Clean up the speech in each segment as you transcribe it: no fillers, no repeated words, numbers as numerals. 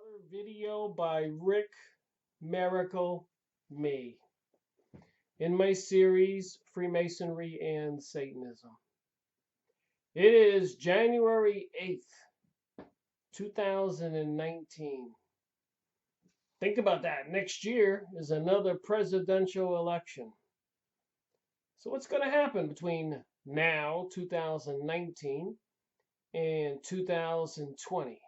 Another video by Rick Miracle Me in my series Freemasonry and Satanism. It is January 8th, 2019. Think about that. Next year is another presidential election. So what's going to happen between now, 2019, and 2020?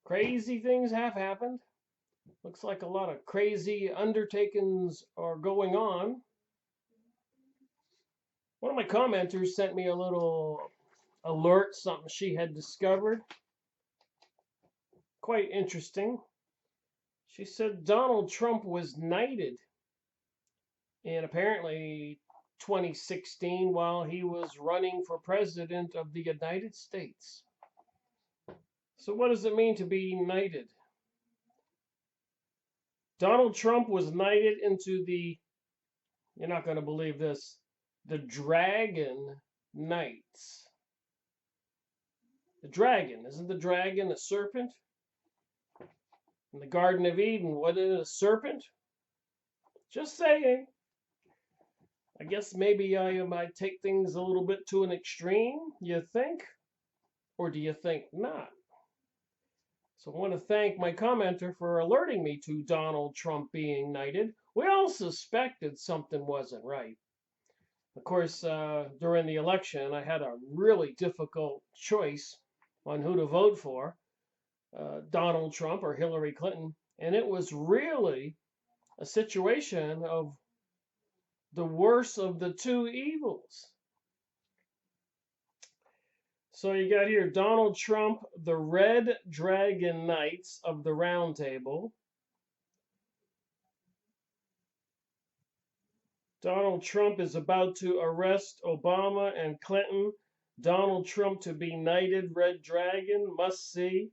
Crazy things have happened. Looks like a lot of crazy undertakings are going on. One of my commenters sent me a little alert, something she had discovered. Quite interesting. She said Donald Trump was knighted in apparently 2016 while he was running for president of the United States. So what does it mean to be knighted? Donald Trump was knighted into the, you're not going to believe this, the Dragon Knights. The dragon, isn't the dragon a serpent? In the Garden of Eden, wasn't it a serpent? Just saying. I guess maybe I might take things a little bit to an extreme, you think? Or do you think not? So I want to thank my commenter for alerting me to Donald Trump being knighted. We all suspected something wasn't right. Of course, during the election, I had a really difficult choice on who to vote for, Donald Trump or Hillary Clinton. And it was really a situation of the worst of the two evils. So you got here Donald Trump, the Red Dragon Knights of the Round Table. Donald Trump is about to arrest Obama and Clinton. Donald Trump to be knighted, Red Dragon, must see.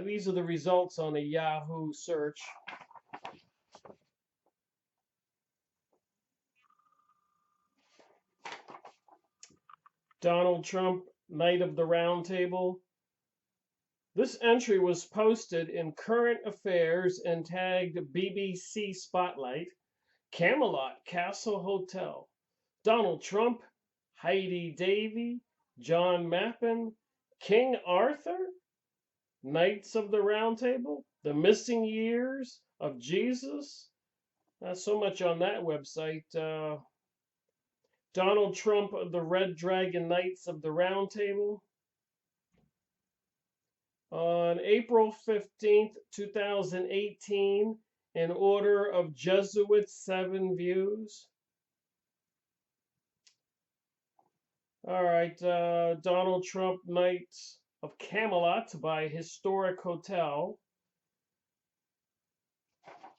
These are the results on a Yahoo search. Donald Trump, Knight of the Round Table. This entry was posted in Current Affairs and tagged BBC Spotlight, Camelot Castle Hotel. Donald Trump, Heidi Davey, John Mappin, King Arthur, Knights of the Round Table, The Missing Years of Jesus. Not so much on that website. Donald Trump, the Red Dragon Knights of the Round Table. On April 15th, 2018, an Order of Jesuits, 7 views. All right, Donald Trump, Knights of Camelot by Historic Hotel.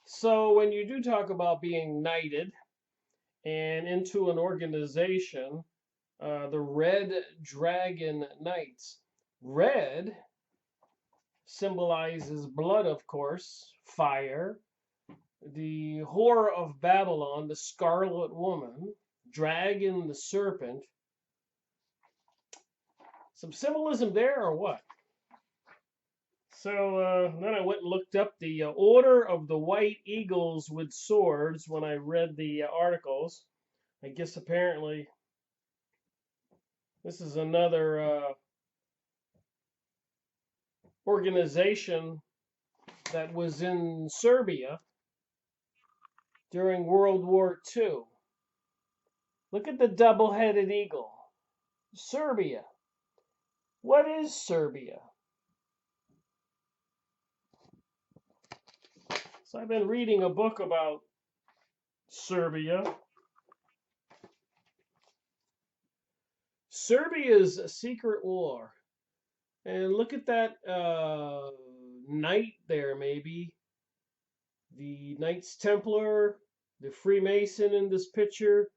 So when you do talk about being knighted and into an organization, the Red Dragon Knights. Red symbolizes blood, of course, fire. The Whore of Babylon, the Scarlet Woman. Dragon, the serpent. Some symbolism there or what? So then I went and looked up the Order of the White Eagles with Swords when I read the articles. I guess apparently this is another organization that was in Serbia during World War II. Look at the double-headed eagle. Serbia. What is Serbia? So I've been reading a book about Serbia. Serbia's a secret war. And look at that knight there, maybe. The Knights Templar, the Freemason in this picture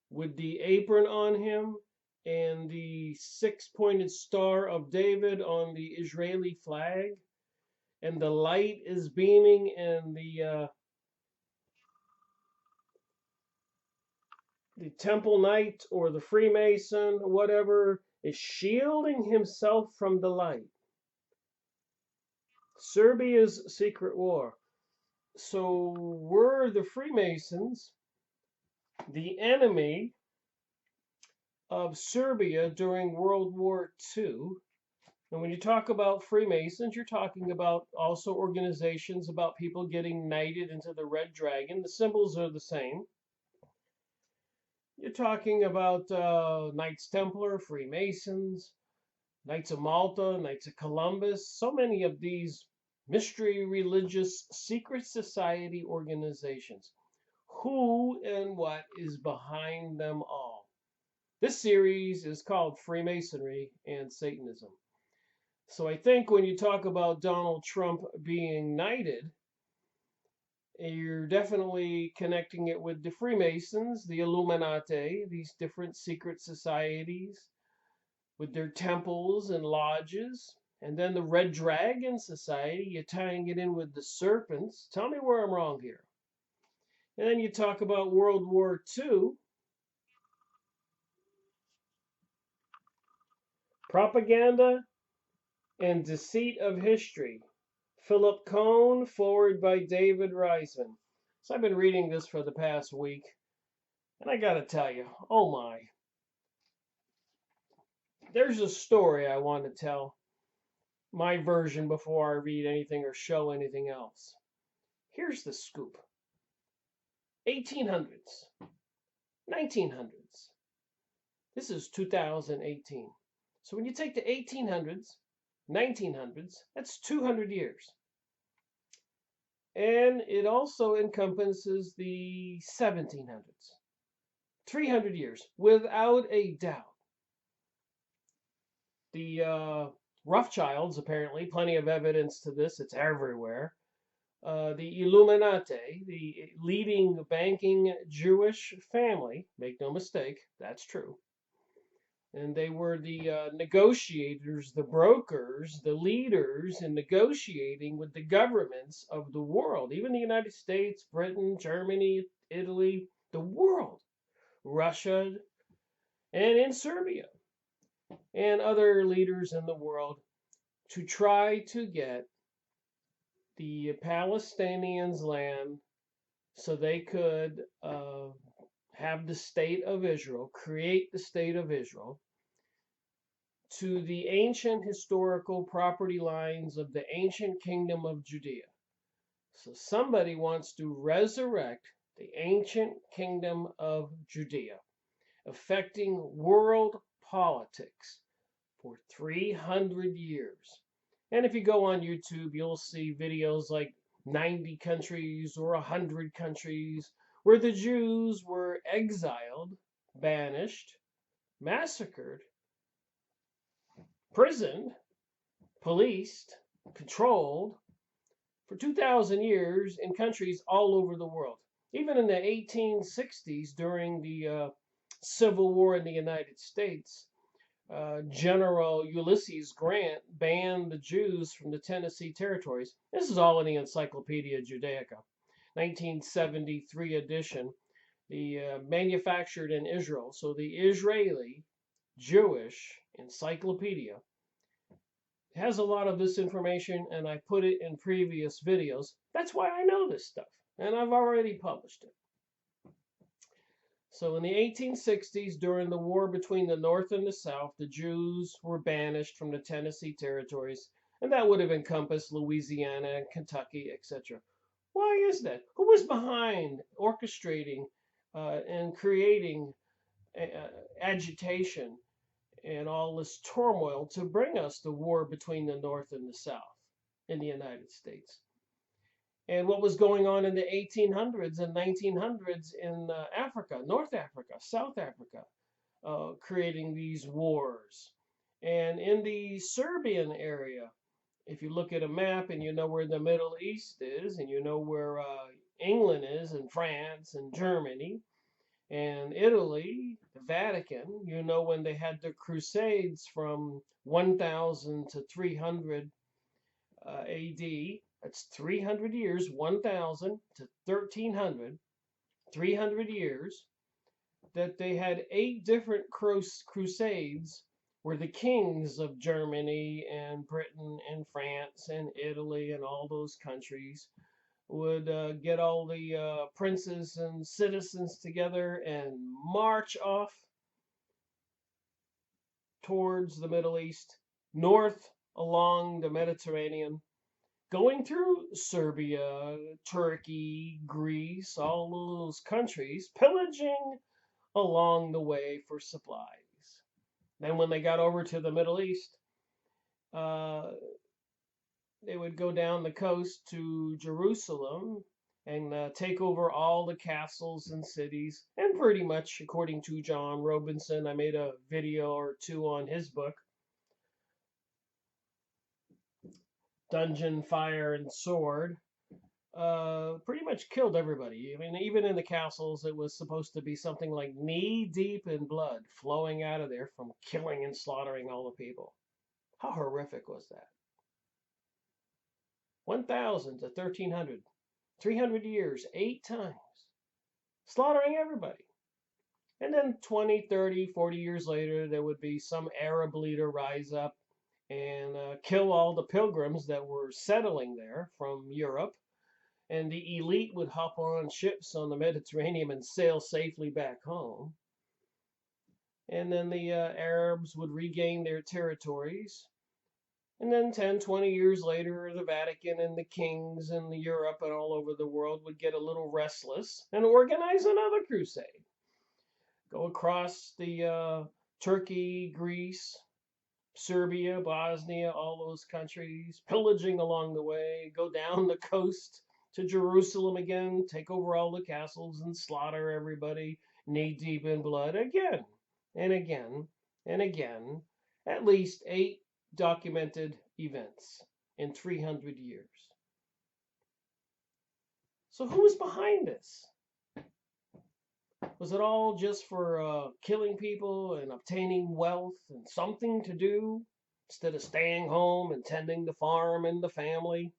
with the apron on him, and the 6-pointed Star of David on the Israeli flag. And the light is beaming, and the Temple Knight or the Freemason, whatever, is shielding himself from the light. Serbia's secret war. So were the Freemasons the enemy of Serbia during World War II? And when you talk about Freemasons, you're talking about also organizations about people getting knighted into the Red Dragon. The symbols are the same. You're talking about Knights Templar, Freemasons, Knights of Malta, Knights of Columbus, so many of these mystery religious secret society organizations. Who and what is behind them all? This series is called Freemasonry and Satanism. So I think when you talk about Donald Trump being knighted, you're definitely connecting it with the Freemasons, the Illuminati, these different secret societies with their temples and lodges. And then the Red Dragon Society, you're tying it in with the serpents. Tell me where I'm wrong here. And then you talk about World War II, propaganda and deceit of history. Philip Cohen, forward by David Reisman. So I've been reading this for the past week, and I gotta tell you, oh my. There's a story I want to tell, my version before I read anything or show anything else. Here's the scoop. 1800s, 1900s. This is 2018. So when you take the 1800s, 1900s, that's 200 years. And it also encompasses the 1700s. 300 years, without a doubt. The Rothschilds, apparently, plenty of evidence to this, it's everywhere. The Illuminati, the leading banking Jewish family, make no mistake, that's true. And they were the negotiators, the brokers, the leaders in negotiating with the governments of the world, even the United States, Britain, Germany, Italy, the world, Russia, and in Serbia, and other leaders in the world to try to get the Palestinians land so they could have the state of Israel, create the state of Israel, to the ancient historical property lines of the ancient kingdom of Judea. So somebody wants to resurrect the ancient kingdom of Judea, affecting world politics for 300 years. And if you go on YouTube, you'll see videos like 90 countries or 100 countries where the Jews were exiled, banished, massacred, prisoned, policed, controlled for 2,000 years in countries all over the world. Even in the 1860s, during the Civil War in the United States, General Ulysses Grant banned the Jews from the Tennessee territories. This is all in the Encyclopedia Judaica, 1973 edition, the manufactured in Israel. So the Israeli Jewish Encyclopedia has a lot of this information, and I put it in previous videos. That's why I know this stuff, and I've already published it. So in the 1860s, during the war between the North and the South, the Jews were banished from the Tennessee territories, and that would have encompassed Louisiana and Kentucky, etc. Why is that? Who was behind orchestrating and creating agitation and all this turmoil to bring us the war between the North and the South in the United States? And what was going on in the 1800s and 1900s in Africa, North Africa, South Africa, creating these wars. And in the Serbian area, if you look at a map and you know where the Middle East is, and you know where England is, and France, and Germany, and Italy, the Vatican, you know when they had the Crusades from 1000 to 300 AD, that's 300 years, 1000 to 1300, 300 years, that they had 8 different crusades where the kings of Germany and Britain and France and Italy and all those countries would get all the princes and citizens together and march off towards the Middle East, north along the Mediterranean, going through Serbia, Turkey, Greece, all those countries, pillaging along the way for supplies. Then, when they got over to the Middle East, uh, they would go down the coast to Jerusalem and take over all the castles and cities. And pretty much, according to John Robinson, I made a video or two on his book, Dungeon, Fire, and Sword. Pretty much killed everybody. I mean, even in the castles, it was supposed to be something like knee deep in blood flowing out of there from killing and slaughtering all the people. How horrific was that? 1,000 to 1,300, 300 years, 8 times, slaughtering everybody. And then 20, 30, 40 years later, there would be some Arab leader rise up and kill all the pilgrims that were settling there from Europe. And the elite would hop on ships on the Mediterranean and sail safely back home. And then the Arabs would regain their territories. And then 10, 20 years later, the Vatican and the kings in Europe and all over the world would get a little restless and organize another crusade. Go across the Turkey, Greece, Serbia, Bosnia, all those countries, pillaging along the way, go down the coast to Jerusalem again, take over all the castles and slaughter everybody knee deep in blood again and again and again. At least 8 documented events in 300 years. So who was behind this? Was it all just for killing people and obtaining wealth and something to do instead of staying home and tending the farm and the family?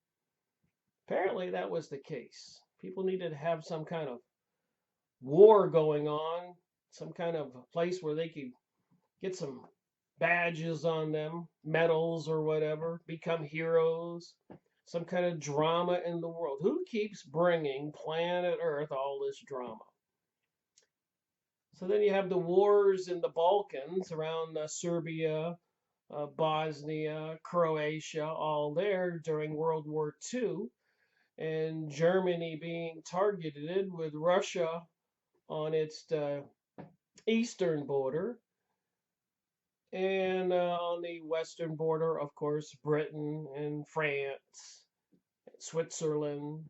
Apparently that was the case. People needed to have some kind of war going on, some kind of place where they could get some badges on them, medals or whatever, become heroes, some kind of drama in the world. Who keeps bringing planet Earth all this drama? So then you have the wars in the Balkans around Serbia, Bosnia, Croatia, all there during World War II, and Germany being targeted with Russia on its eastern border. And on the western border, of course, Britain and France, Switzerland,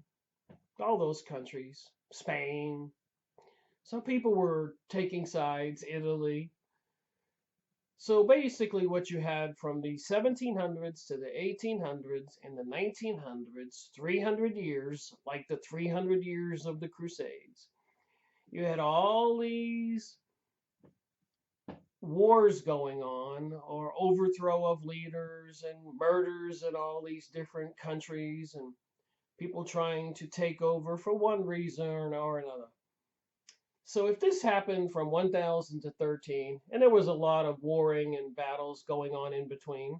all those countries, Spain. So people were taking sides, Italy. So basically what you had from the 1700s to the 1800s and the 1900s, 300 years, like the 300 years of the Crusades, you had all these wars going on, or overthrow of leaders and murders in all these different countries, and people trying to take over for one reason or another. So if this happened from 1000 to 13, and there was a lot of warring and battles going on in between,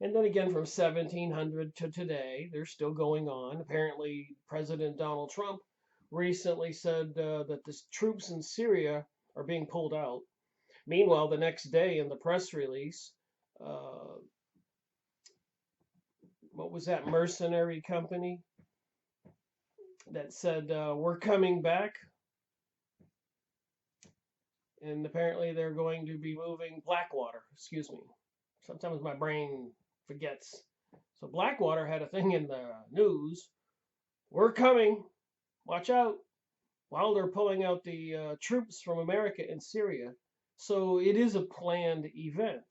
and then again from 1700 to today, they're still going on. Apparently, President Donald Trump recently said that the troops in Syria are being pulled out. Meanwhile, the next day in the press release, what was that mercenary company that said, we're coming back? And apparently they're going to be moving Blackwater, excuse me. Sometimes my brain forgets. So Blackwater had a thing in the news. We're coming. Watch out. While they're pulling out the troops from America in Syria. So it is a planned event.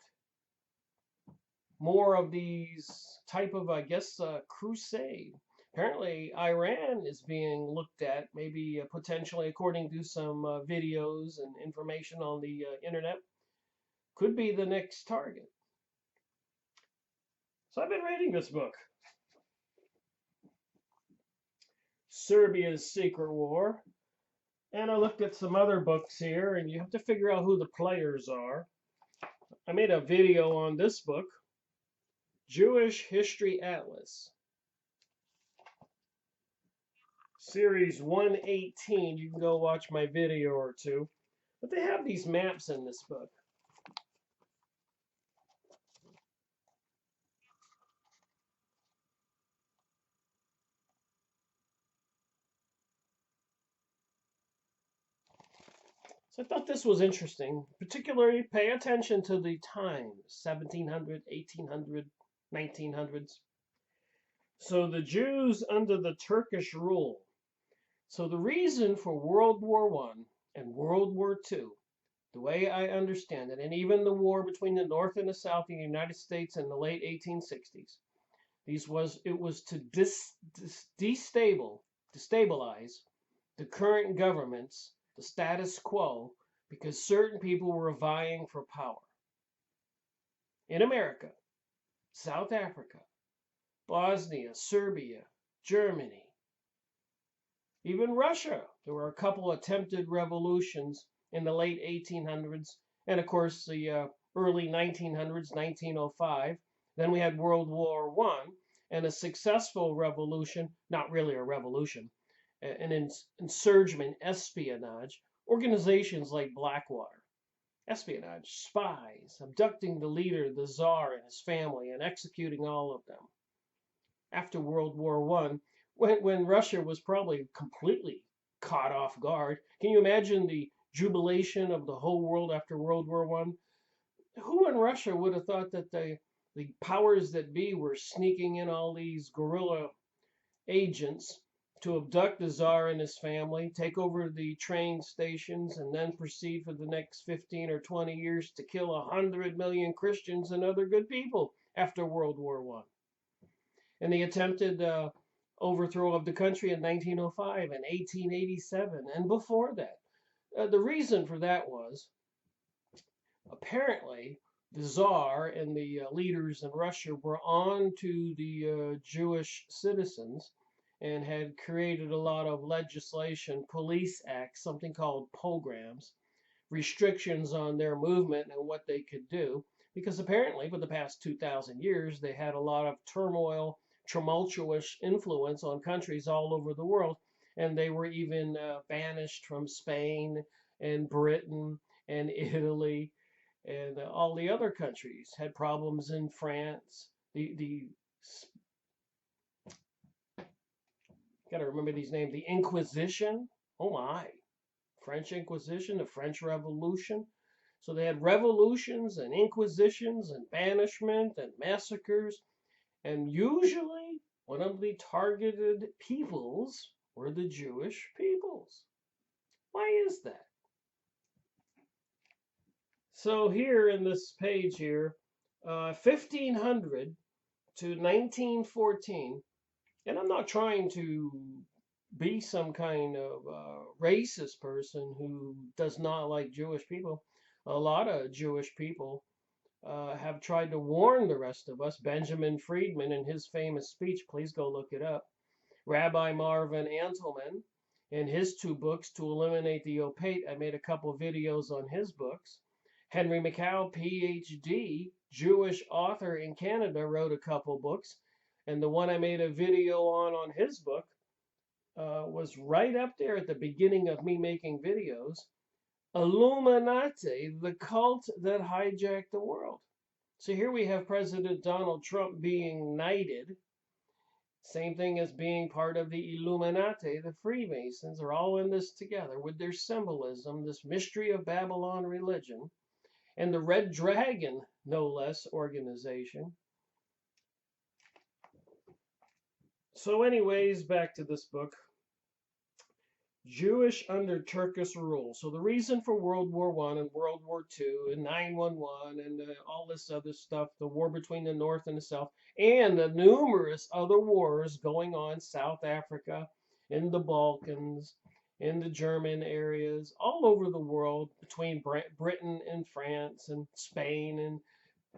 More of these type of, I guess, crusade. Apparently, Iran is being looked at, maybe potentially, according to some videos and information on the internet, could be the next target. So I've been reading this book, Serbia's Secret War, and I looked at some other books here, and you have to figure out who the players are. I made a video on this book, Jewish History Atlas, Series 118. You can go watch my video or two. But they have these maps in this book. So I thought this was interesting. Particularly pay attention to the times, 1700, 1800, 1900s. So the Jews under the Turkish rule. So the reason for World War I and World War II, the way I understand it, and even the war between the North and the South in the United States in the late 1860s, it was to destabilize the current governments, the status quo, because certain people were vying for power. In America, South Africa, Bosnia, Serbia, Germany, even Russia. There were a couple attempted revolutions in the late 1800s, and of course the early 1900s, 1905. Then we had World War I, and a successful revolution, not really a revolution, an insurgent, espionage, organizations like Blackwater, espionage, spies, abducting the leader, the Tsar, and his family, and executing all of them. After World War I, when Russia was probably completely caught off guard. Can you imagine the jubilation of the whole world after World War I? Who in Russia would have thought that the powers that be were sneaking in all these guerrilla agents to abduct the Tsar and his family, take over the train stations, and then proceed for the next 15 or 20 years to kill 100 million Christians and other good people after World War I? And the attempted overthrow of the country in 1905 and 1887 and before that. The reason for that was apparently the Tsar and the leaders in Russia were on to the Jewish citizens and had created a lot of legislation, police acts, something called pogroms, restrictions on their movement and what they could do. Because apparently for the past 2,000 years, they had a lot of turmoil, tumultuous influence on countries all over the world. And they were even banished from Spain and Britain and Italy and all the other countries. Had problems in France. Got to remember these names. The Inquisition. Oh my. French Inquisition, the French Revolution. So they had revolutions and inquisitions and banishment and massacres. And usually one of the targeted peoples were the Jewish peoples. Why is that? So here in this page here, 1500 to 1914, and I'm not trying to be some kind of racist person who does not like Jewish people. A lot of Jewish people have tried to warn the rest of us. Benjamin Friedman, in his famous speech, please go look it up. Rabbi Marvin Antelman, in his 2 books, To Eliminate the Opaque, I made a couple videos on his books. Henry McCow, PhD, Jewish author in Canada, wrote a couple books. And the one I made a video on his book was right up there at the beginning of me making videos. Illuminati, the cult that hijacked the world. So here we have President Donald Trump being knighted. Same thing as being part of the Illuminati, the Freemasons are all in this together with their symbolism, this mystery of Babylon religion, and the Red Dragon, no less, organization. So anyways, back to this book. Jewish under Turkish rule. So the reason for World War I and World War II and 9/11 and all this other stuff, the war between the North and the South, and the numerous other wars going on, South Africa, in the Balkans, in the German areas, all over the world, between Britain and France and Spain, and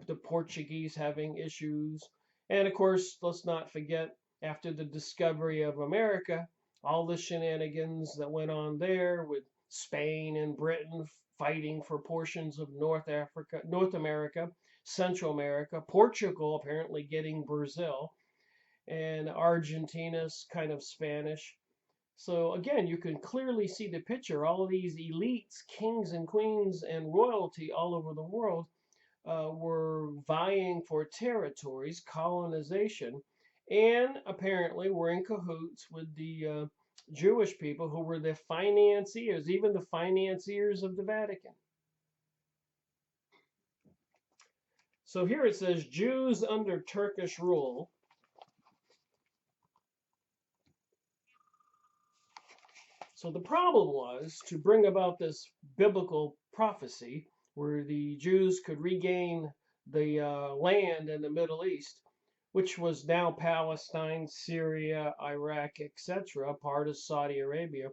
the Portuguese having issues. And of course, let's not forget, after the discovery of America, all the shenanigans that went on there with Spain and Britain fighting for portions of North America, Central America, Portugal apparently getting Brazil, and Argentina's kind of Spanish. So again, you can clearly see the picture. All of these elites, kings and queens, and royalty all over the world were vying for territories, colonization, and apparently were in cahoots with the Jewish people who were the financiers, even the financiers of the Vatican. So here it says Jews under Turkish rule. So the problem was to bring about this biblical prophecy where the Jews could regain the land in the Middle East, which was now Palestine, Syria, Iraq, etc., part of Saudi Arabia.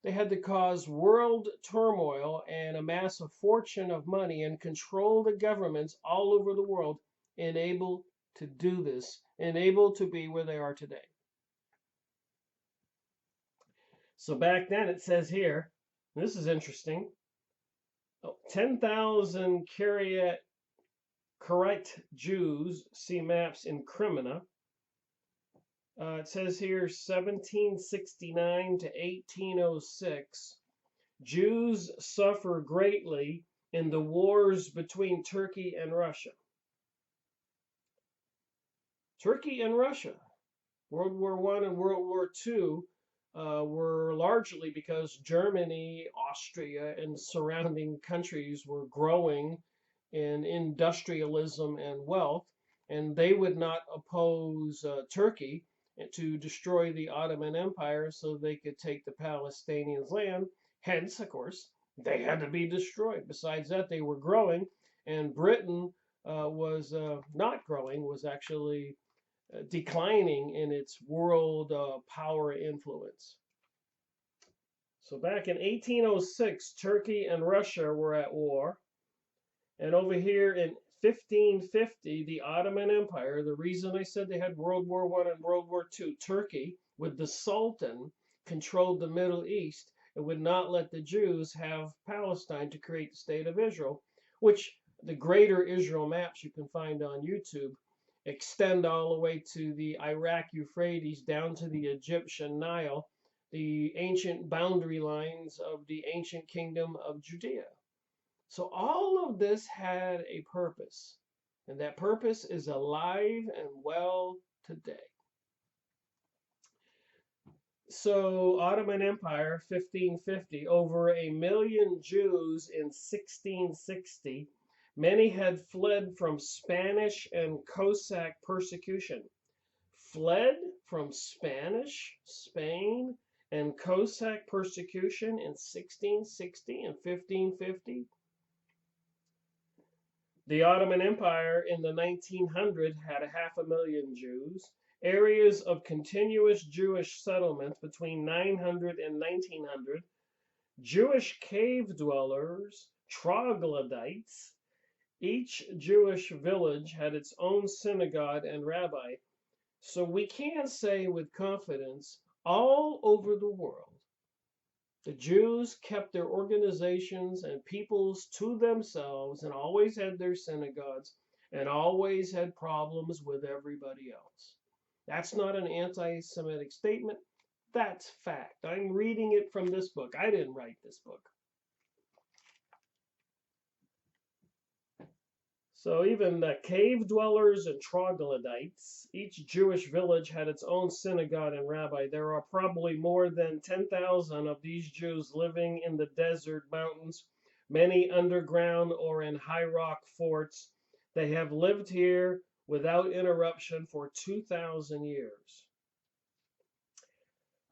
They had to cause world turmoil and amass a fortune of money and control the governments all over the world, and able to do this, and able to be where they are today. So back then it says here, this is interesting, 10,000 correct Jews, see maps in Crimina. It says here 1769 to 1806, Jews suffer greatly in the wars between Turkey and Russia. Turkey and Russia, World War I and World War II, were largely because Germany, Austria, and surrounding countries were growing in industrialism and wealth, and they would not oppose Turkey to destroy the Ottoman Empire so they could take the Palestinians' land. Hence, of course, they had to be destroyed. Besides that, they were growing, and Britain was not growing, was actually declining in its world power influence. So back in 1806, Turkey and Russia were at war. And over here in 1550, the Ottoman Empire, the reason I said they had World War I and World War II, Turkey, with the Sultan, controlled the Middle East and would not let the Jews have Palestine to create the state of Israel, which the Greater Israel maps you can find on YouTube extend all the way to the Iraq Euphrates down to the Egyptian Nile, the ancient boundary lines of the ancient kingdom of Judea. So all of this had a purpose, and that purpose is alive and well today. So Ottoman Empire, 1550, over 1 million Jews in 1660. Many had fled from Spanish and Cossack persecution. Fled from Spanish, Spain, and Cossack persecution in 1660 and 1550. The Ottoman Empire in the 1900s had 500,000 Jews. Areas of continuous Jewish settlement between 900 and 1900. Jewish cave dwellers, troglodytes. Each Jewish village had its own synagogue and rabbi. So we can say with confidence, all over the world, the Jews kept their organizations and peoples to themselves and always had their synagogues and always had problems with everybody else. That's not an anti-Semitic statement. That's fact. I'm reading it from this book. I didn't write this book. So even the cave dwellers and troglodytes, each Jewish village had its own synagogue and rabbi. There are probably more than 10,000 of these Jews living in the desert mountains, many underground or in high rock forts. They have lived here without interruption for 2,000 years.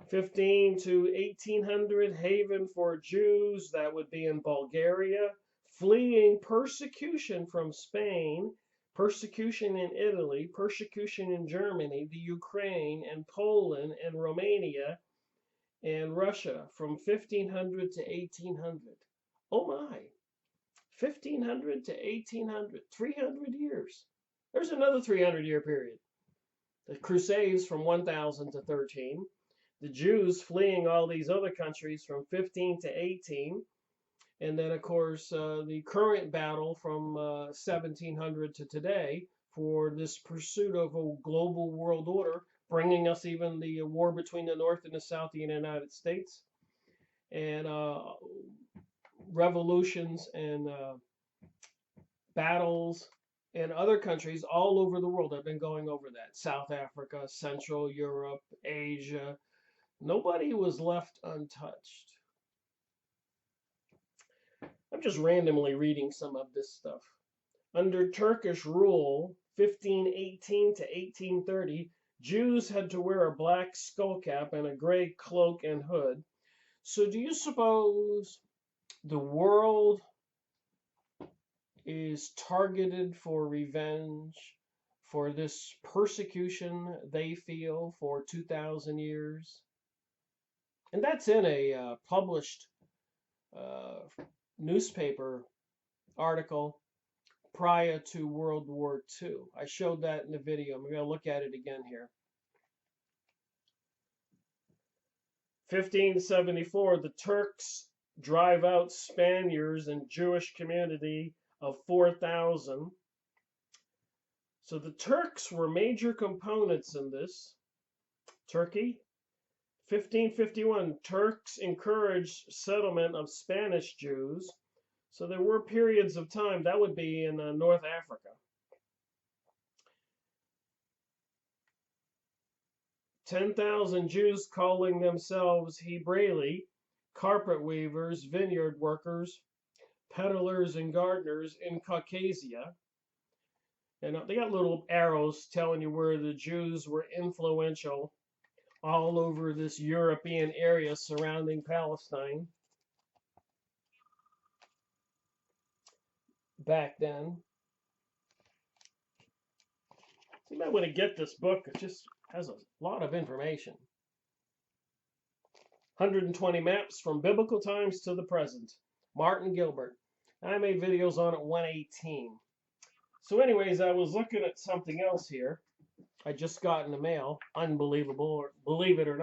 15 to 1800, haven for Jews, that would be in Bulgaria, fleeing persecution from Spain, persecution in Italy, persecution in Germany, the Ukraine, and Poland, and Romania, and Russia from 1500 to 1800. Oh my, 1500 to 1800, 300 years. There's another 300-year period. The Crusades from 1000 to 13. the Jews fleeing all these other countries from 15 to 18. And then, of course, the current battle from 1700 to today for this pursuit of a global world order, bringing us even the war between the North and the South of the United States, and revolutions and battles in other countries all over the world. I've been going over that. South Africa, Central Europe, Asia. Nobody was left untouched. I'm just randomly reading some of this stuff. Under Turkish rule, 1518 to 1830, Jews had to wear a black skullcap and a gray cloak and hood. So do you suppose the world is targeted for revenge for this persecution they feel for 2,000 years? And that's in a published newspaper article prior to World War II. I showed that in the video. I'm going to look at it again here. 1574, the Turks drive out Spaniards and Jewish community of 4,000. So the Turks were major components in this. Turkey. 1551, Turks encouraged settlement of Spanish Jews. So there were periods of time, that would be in North Africa. 10,000 Jews calling themselves Hebrali, carpet weavers, vineyard workers, peddlers, and gardeners in Caucasia. And they got little arrows telling you where the Jews were influential all over this European area surrounding Palestine back then. So you might want to get this book. It just has a lot of information. 120 maps from biblical times to the present. Martin Gilbert. I made videos on it 118. So anyways, I was looking at something else here. I just got in the mail. Unbelievable, or believe it or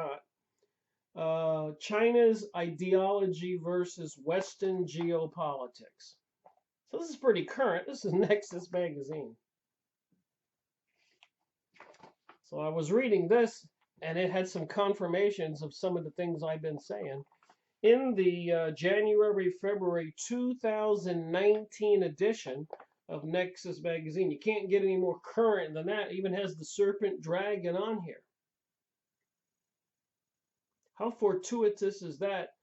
not. China's ideology versus Western geopolitics. So this is pretty current. This is Nexus magazine. So I was reading this, and it had some confirmations of some of the things I've been saying. In the January-February 2019 edition of Nexus magazine, you can't get any more current than that. It even has the serpent dragon on here. How fortuitous is that?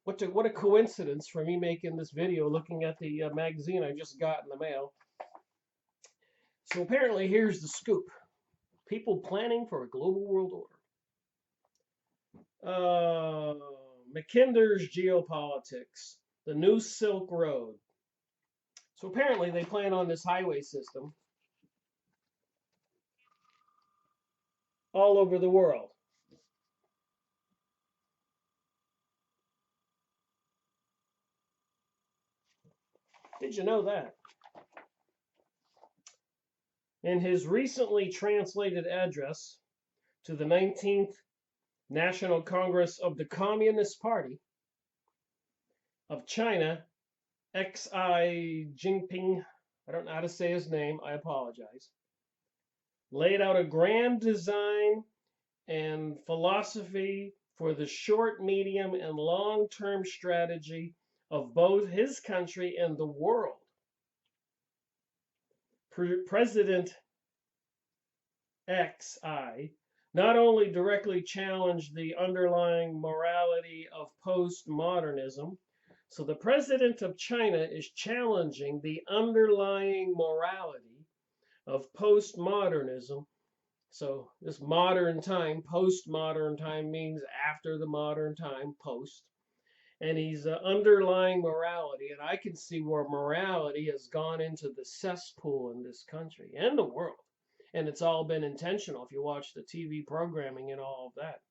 What a coincidence for me making this video looking at the magazine I just got in the mail. So apparently here's the scoop. People planning for a global world order. Mackinder's geopolitics. The new Silk Road. So apparently they plan on this highway system all over the world. Did you know that? In his recently translated address to the 19th National Congress of the Communist Party of China, Xi Jinping, I don't know how to say his name, I apologize, laid out a grand design and philosophy for the short, medium, and long-term strategy of both his country and the world. President Xi not only directly challenged the underlying morality of postmodernism, so the president of China is challenging the underlying morality of postmodernism. So this modern time, postmodern time means after the modern time, post. And he's underlying morality, and I can see where morality has gone into the cesspool in this country and the world. And it's all been intentional if you watch the TV programming and all of that.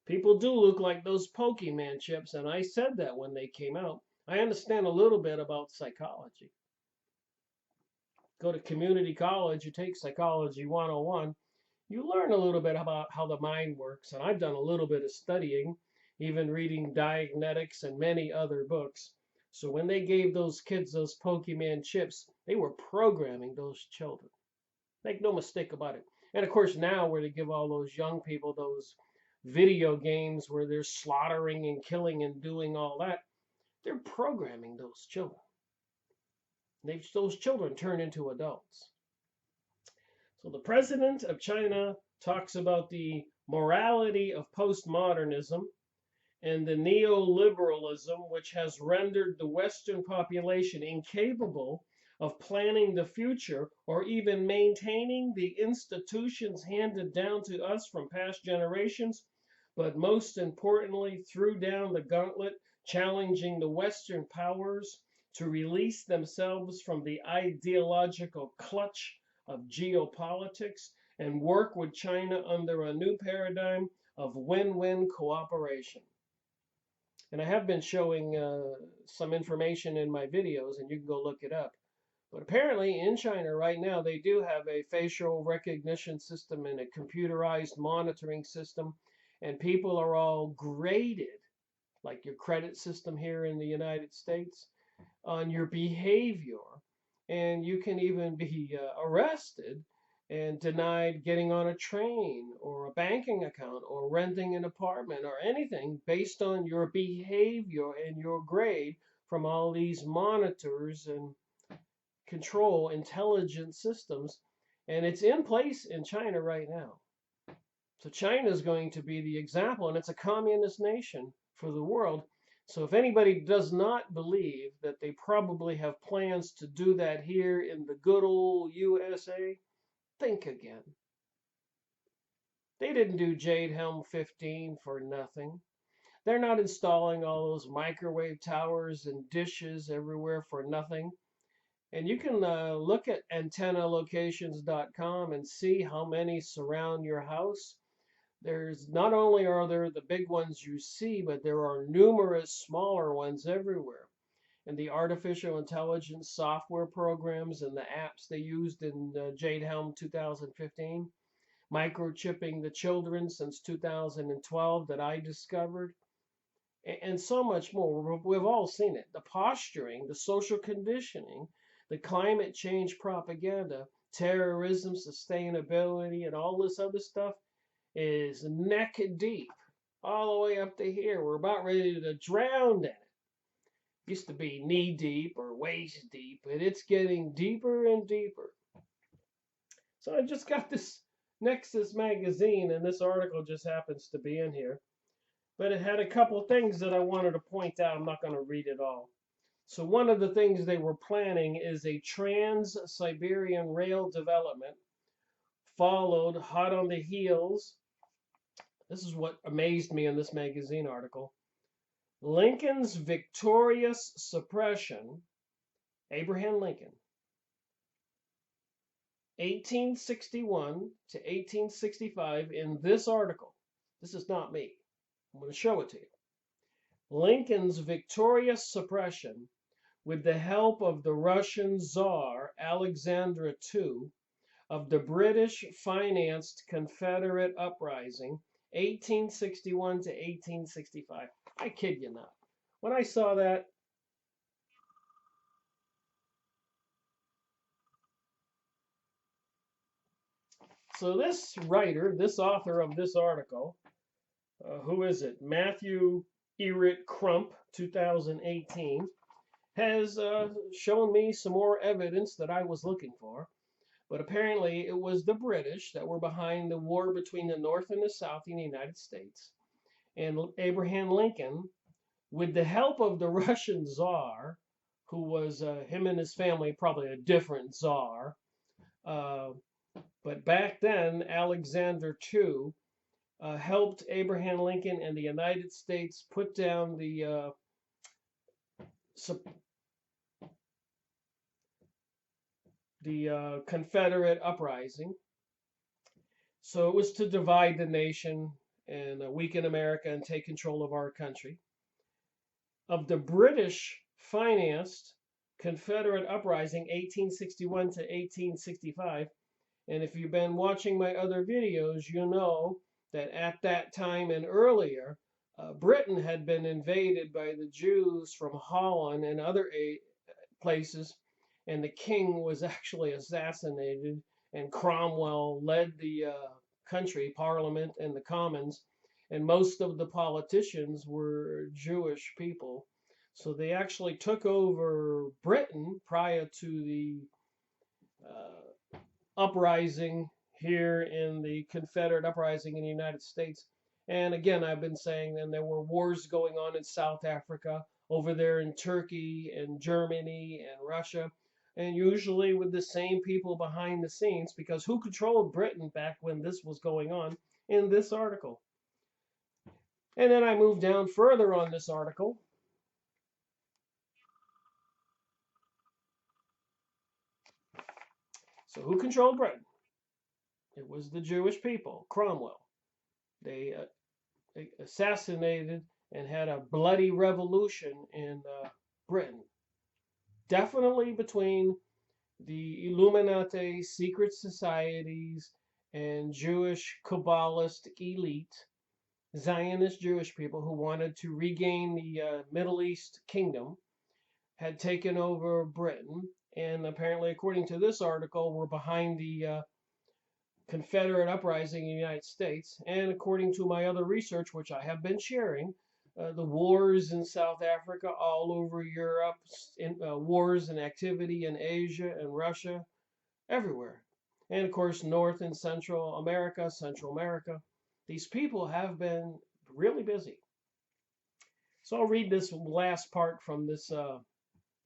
People do look like those Pokemon chips, and I said that when they came out. I understand a little bit about psychology. Go to community college, you take Psychology 101, you learn a little bit about how the mind works. And I've done a little bit of studying, even reading Dianetics and many other books. So when they gave those kids those Pokemon chips, they were programming those children. Make no mistake about it. And of course, now where they give all those young people those video games where they're slaughtering and killing and doing all that, they're programming those children. Those children turn into adults. So the president of China talks about the morality of postmodernism and the neoliberalism, which has rendered the Western population incapable of planning the future or even maintaining the institutions handed down to us from past generations, but most importantly, threw down the gauntlet, challenging the Western powers to release themselves from the ideological clutch of geopolitics and work with China under a new paradigm of win-win cooperation. And I have been showing some information in my videos, and you can go look it up. But apparently in China right now, they do have a facial recognition system and a computerized monitoring system, and people are all graded, like your credit system here in the United States, on your behavior. And you can even be arrested and denied getting on a train or a banking account or renting an apartment or anything based on your behavior and your grade from all these monitors and control intelligence systems. And it's in place in China right now. So China is going to be the example, and it's a communist nation for the world. So if anybody does not believe that they probably have plans to do that here in the good old USA, think again. They didn't do Jade Helm 15 for nothing. They're not installing all those microwave towers and dishes everywhere for nothing. And you can look at antennalocations.com and see how many surround your house. There's not only are there the big ones you see, but there are numerous smaller ones everywhere. And the artificial intelligence software programs and the apps they used in Jade Helm 2015, microchipping the children since 2012 that I discovered, and so much more. We've all seen it. The posturing, the social conditioning, the climate change propaganda, terrorism, sustainability, and all this other stuff is neck deep, all the way up to here. We're about ready to drown in it. Used to be knee deep or waist deep, and it's getting deeper and deeper. So I just got this Nexus magazine, and this article just happens to be in here. But it had a couple of things that I wanted to point out. I'm not going to read it all. So one of the things they were planning is a Trans-Siberian rail development, followed hot on the heels. This is what amazed me in this magazine article. Lincoln's victorious suppression, Abraham Lincoln, 1861 to 1865, in this article. This is not me. I'm going to show it to you. Lincoln's victorious suppression, with the help of the Russian Tsar Alexander II, of the British-financed Confederate uprising, 1861 to 1865. I kid you not. When I saw that, so this writer, this author of this article, who is it? Matthew Eric Crump, 2018, has shown me some more evidence that I was looking for. But apparently it was the British that were behind the war between the North and the South in the United States. And Abraham Lincoln, with the help of the Russian Tsar, who was him and his family, probably a different Tsar. But back then, Alexander II helped Abraham Lincoln and the United States put down the Confederate uprising. So it was to divide the nation and weaken America and take control of our country. Of the British-financed Confederate uprising, 1861 to 1865, And if you've been watching my other videos, you know that at that time and earlier, Britain had been invaded by the Jews from Holland and other places, and the king was actually assassinated, and Cromwell led the country, Parliament, and the Commons, and most of the politicians were Jewish people. So they actually took over Britain prior to the uprising here in the Confederate uprising in the United States. And again, I've been saying, and there were wars going on in South Africa, over there in Turkey and Germany and Russia, and usually with the same people behind the scenes, because who controlled Britain back when this was going on in this article? And then I moved down further on this article. So who controlled Britain? It was the Jewish people, Cromwell. They assassinated and had a bloody revolution in Britain. Definitely between the Illuminati secret societies and Jewish Kabbalistic elite, Zionist Jewish people who wanted to regain the Middle East kingdom, had taken over Britain, and apparently, according to this article, were behind the Confederate uprising in the United States. And according to my other research, which I have been sharing, the wars in South Africa, all over Europe, wars and activity in Asia and Russia, everywhere. And of course, North and Central America, these people have been really busy. So I'll read this last part from this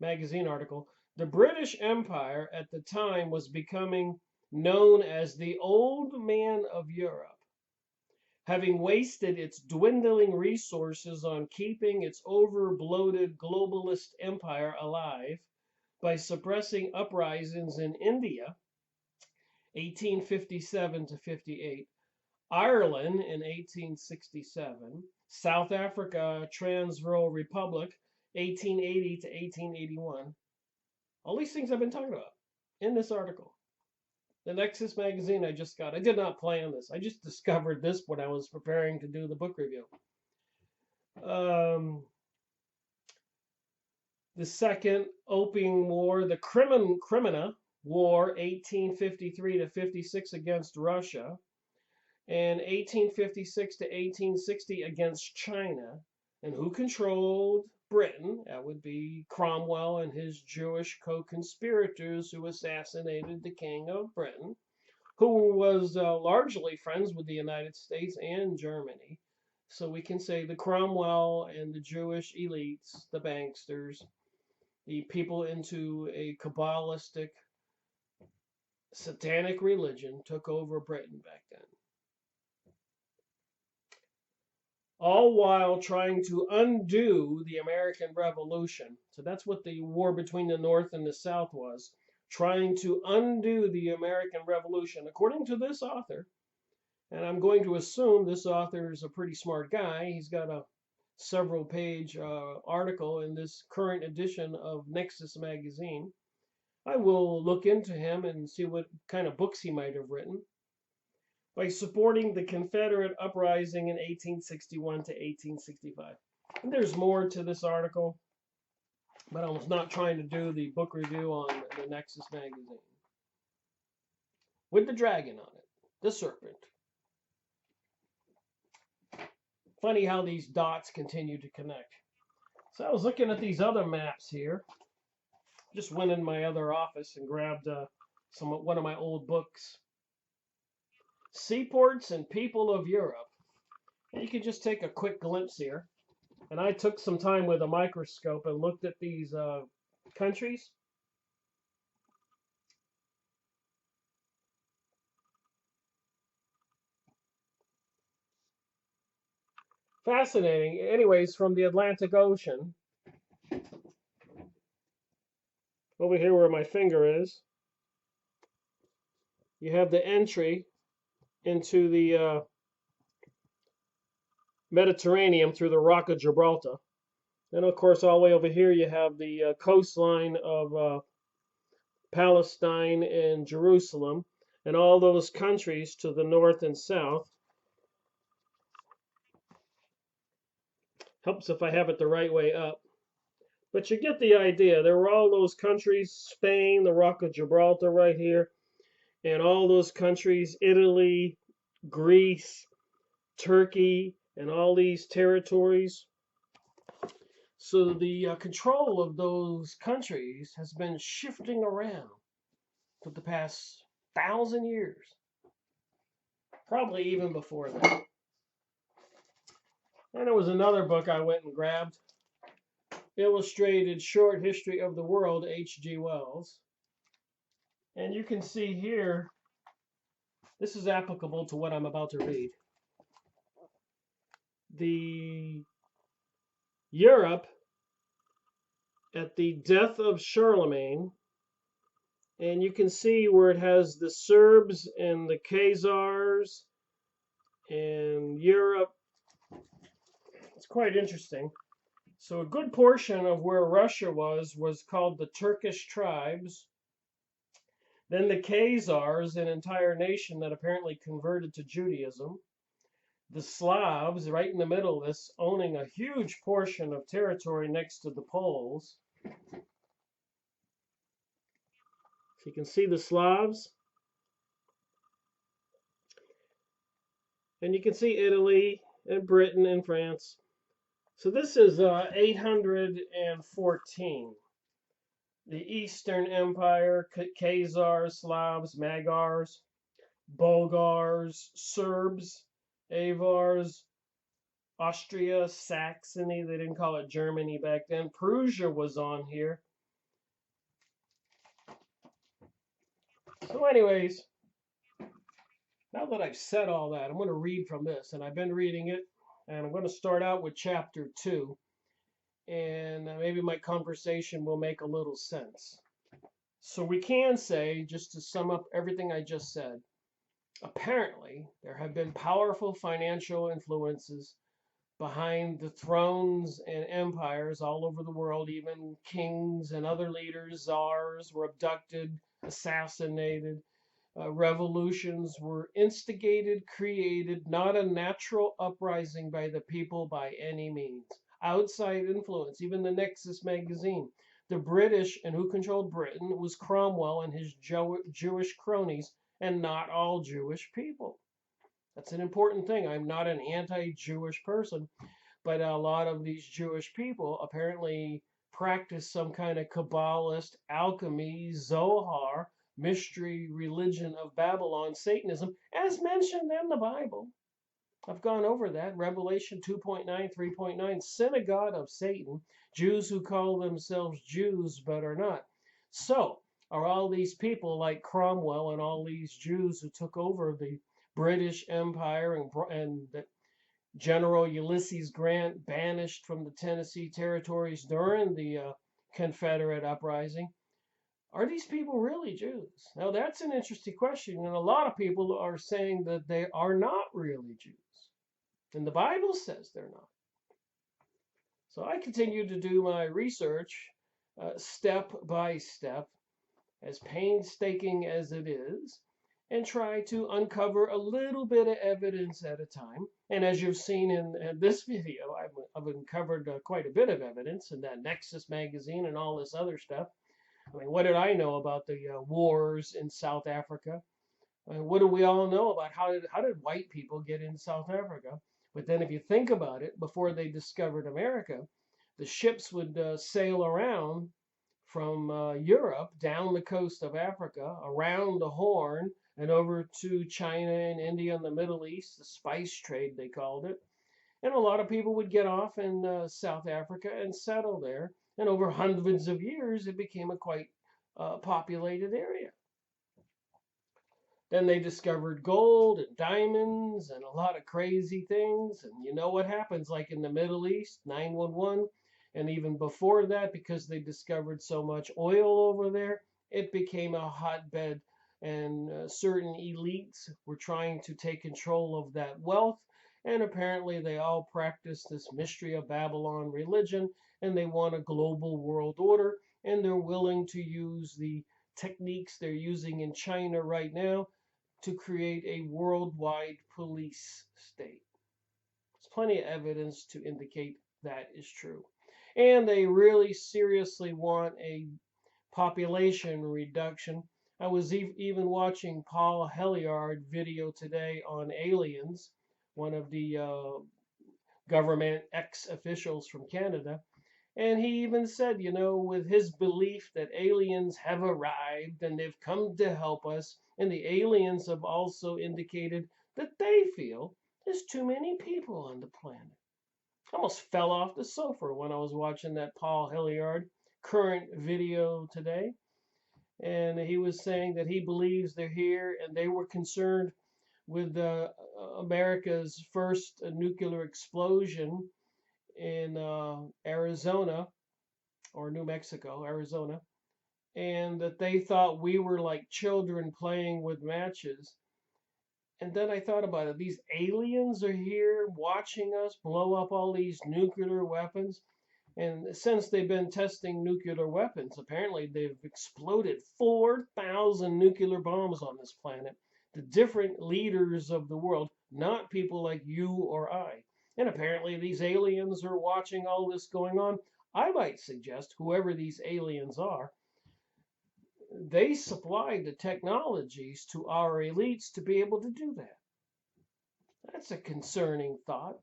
magazine article. The British Empire at the time was becoming known as the Old Man of Europe, having wasted its dwindling resources on keeping its over-bloated globalist empire alive by suppressing uprisings in India, 1857 to 58, Ireland in 1867, South Africa, Transvaal Republic, 1880 to 1881. All these things I've been talking about in this article. The Nexus magazine I just got. I did not plan this. I just discovered this when I was preparing to do the book review. The Second Opium War, the Crimea War, 1853 to 56 against Russia, and 1856 to 1860 against China. And who controlled Britain? That would be Cromwell and his Jewish co-conspirators who assassinated the King of Britain, who was largely friends with the United States and Germany. So we can say the Cromwell and the Jewish elites, the banksters, the people into a Kabbalistic, satanic religion took over Britain back then. All while trying to undo the American Revolution. So that's what the war between the North and the South was, trying to undo the American Revolution. According to this author, and I'm going to assume this author is a pretty smart guy, he's got a several-page article in this current edition of Nexus magazine. I will look into him and see what kind of books he might have written. By supporting the Confederate uprising in 1861 to 1865. And there's more to this article, but I was not trying to do the book review on the Nexus magazine. With the dragon on it, the serpent. Funny how these dots continue to connect. So I was looking at these other maps here. Just went in my other office and grabbed one of my old books. Seaports and People of Europe. And you can just take a quick glimpse here. And I took some time with a microscope and looked at these countries. Fascinating. Anyways, from the Atlantic Ocean, over here where my finger is, you have the entry into the Mediterranean through the Rock of Gibraltar. And of course, all the way over here, you have the coastline of Palestine and Jerusalem. and all those countries to the north and south. Helps if I have it the right way up. But you get the idea. There were all those countries, Spain, the Rock of Gibraltar right here, and all those countries, Italy, Greece, Turkey, and all these territories. So the control of those countries has been shifting around for the past 1,000 years, probably even before that. And there was another book I went and grabbed, Illustrated Short History of the World, H.G. Wells. And you can see here, this is applicable to what I'm about to read. The Europe at the death of Charlemagne, and you can see where it has the Serbs and the Khazars and Europe. It's quite interesting. So a good portion of where Russia was called the Turkish tribes. Then the Khazars, an entire nation that apparently converted to Judaism. The Slavs, right in the middle of this, owning a huge portion of territory next to the Poles. So you can see the Slavs. And you can see Italy and Britain and France. So this is 814. The Eastern Empire, Khazars, Slavs, Magyars, Bulgars, Serbs, Avars, Austria, Saxony. They didn't call it Germany back then. Prussia was on here. So anyways, now that I've said all that, I'm going to read from this. And I've been reading it. And I'm going to start out with chapter 2. And maybe my conversation will make a little sense. So we can say, just to sum up everything I just said, apparently there have been powerful financial influences behind the thrones and empires all over the world. Even kings and other leaders, czars, were abducted, assassinated. Revolutions were instigated, created, not a natural uprising by the people by any means. Outside influence, even the Nexus magazine. The British, and who controlled Britain, was Cromwell and his Jewish cronies, and not all Jewish people. That's an important thing. I'm not an anti-Jewish person, but a lot of these Jewish people apparently practice some kind of Kabbalist, alchemy, Zohar, mystery religion of Babylon, Satanism, as mentioned in the Bible. I've gone over that. Revelation 2.9, 3.9, synagogue of Satan, Jews who call themselves Jews but are not. So, are all these people like Cromwell and all these Jews who took over the British Empire and General Ulysses Grant banished from the Tennessee territories during the Confederate uprising? Are these people really Jews? Now, that's an interesting question, and a lot of people are saying that they are not really Jews. And the Bible says they're not. So I continue to do my research step by step, as painstaking as it is, and try to uncover a little bit of evidence at a time. And as you've seen in this video, I've uncovered quite a bit of evidence in that Nexus magazine and all this other stuff. I mean, what did I know about the wars in South Africa? I mean, what do we all know about how did white people get in South Africa? But then if you think about it, before they discovered America, the ships would sail around from Europe down the coast of Africa, around the Horn, and over to China and India and the Middle East, the spice trade they called it. And a lot of people would get off in South Africa and settle there. And over hundreds of years, it became a quite populated area. Then they discovered gold and diamonds and a lot of crazy things. And you know what happens, like in the Middle East, 911, and even before that, because they discovered so much oil over there, it became a hotbed. And certain elites were trying to take control of that wealth. And apparently they all practice this mystery of Babylon religion, and they want a global world order. And they're willing to use the techniques they're using in China right now to create a worldwide police state. There's plenty of evidence to indicate that is true. And they really seriously want a population reduction. I was even watching Paul Helliyard video today on aliens, one of the government ex-officials from Canada. And he even said, with his belief that aliens have arrived and they've come to help us, and the aliens have also indicated that they feel there's too many people on the planet. I almost fell off the sofa when I was watching that Paul Helliyard current video today. And he was saying that he believes they're here and they were concerned with America's first nuclear explosion in Arizona or New Mexico, Arizona, and that they thought we were like children playing with matches. And then I thought about it. These aliens are here watching us blow up all these nuclear weapons. And since they've been testing nuclear weapons, apparently they've exploded 4,000 nuclear bombs on this planet. The different leaders of the world, not people like you or I. And apparently these aliens are watching all this going on. I might suggest, whoever these aliens are, they supplied the technologies to our elites to be able to do that. That's a concerning thought.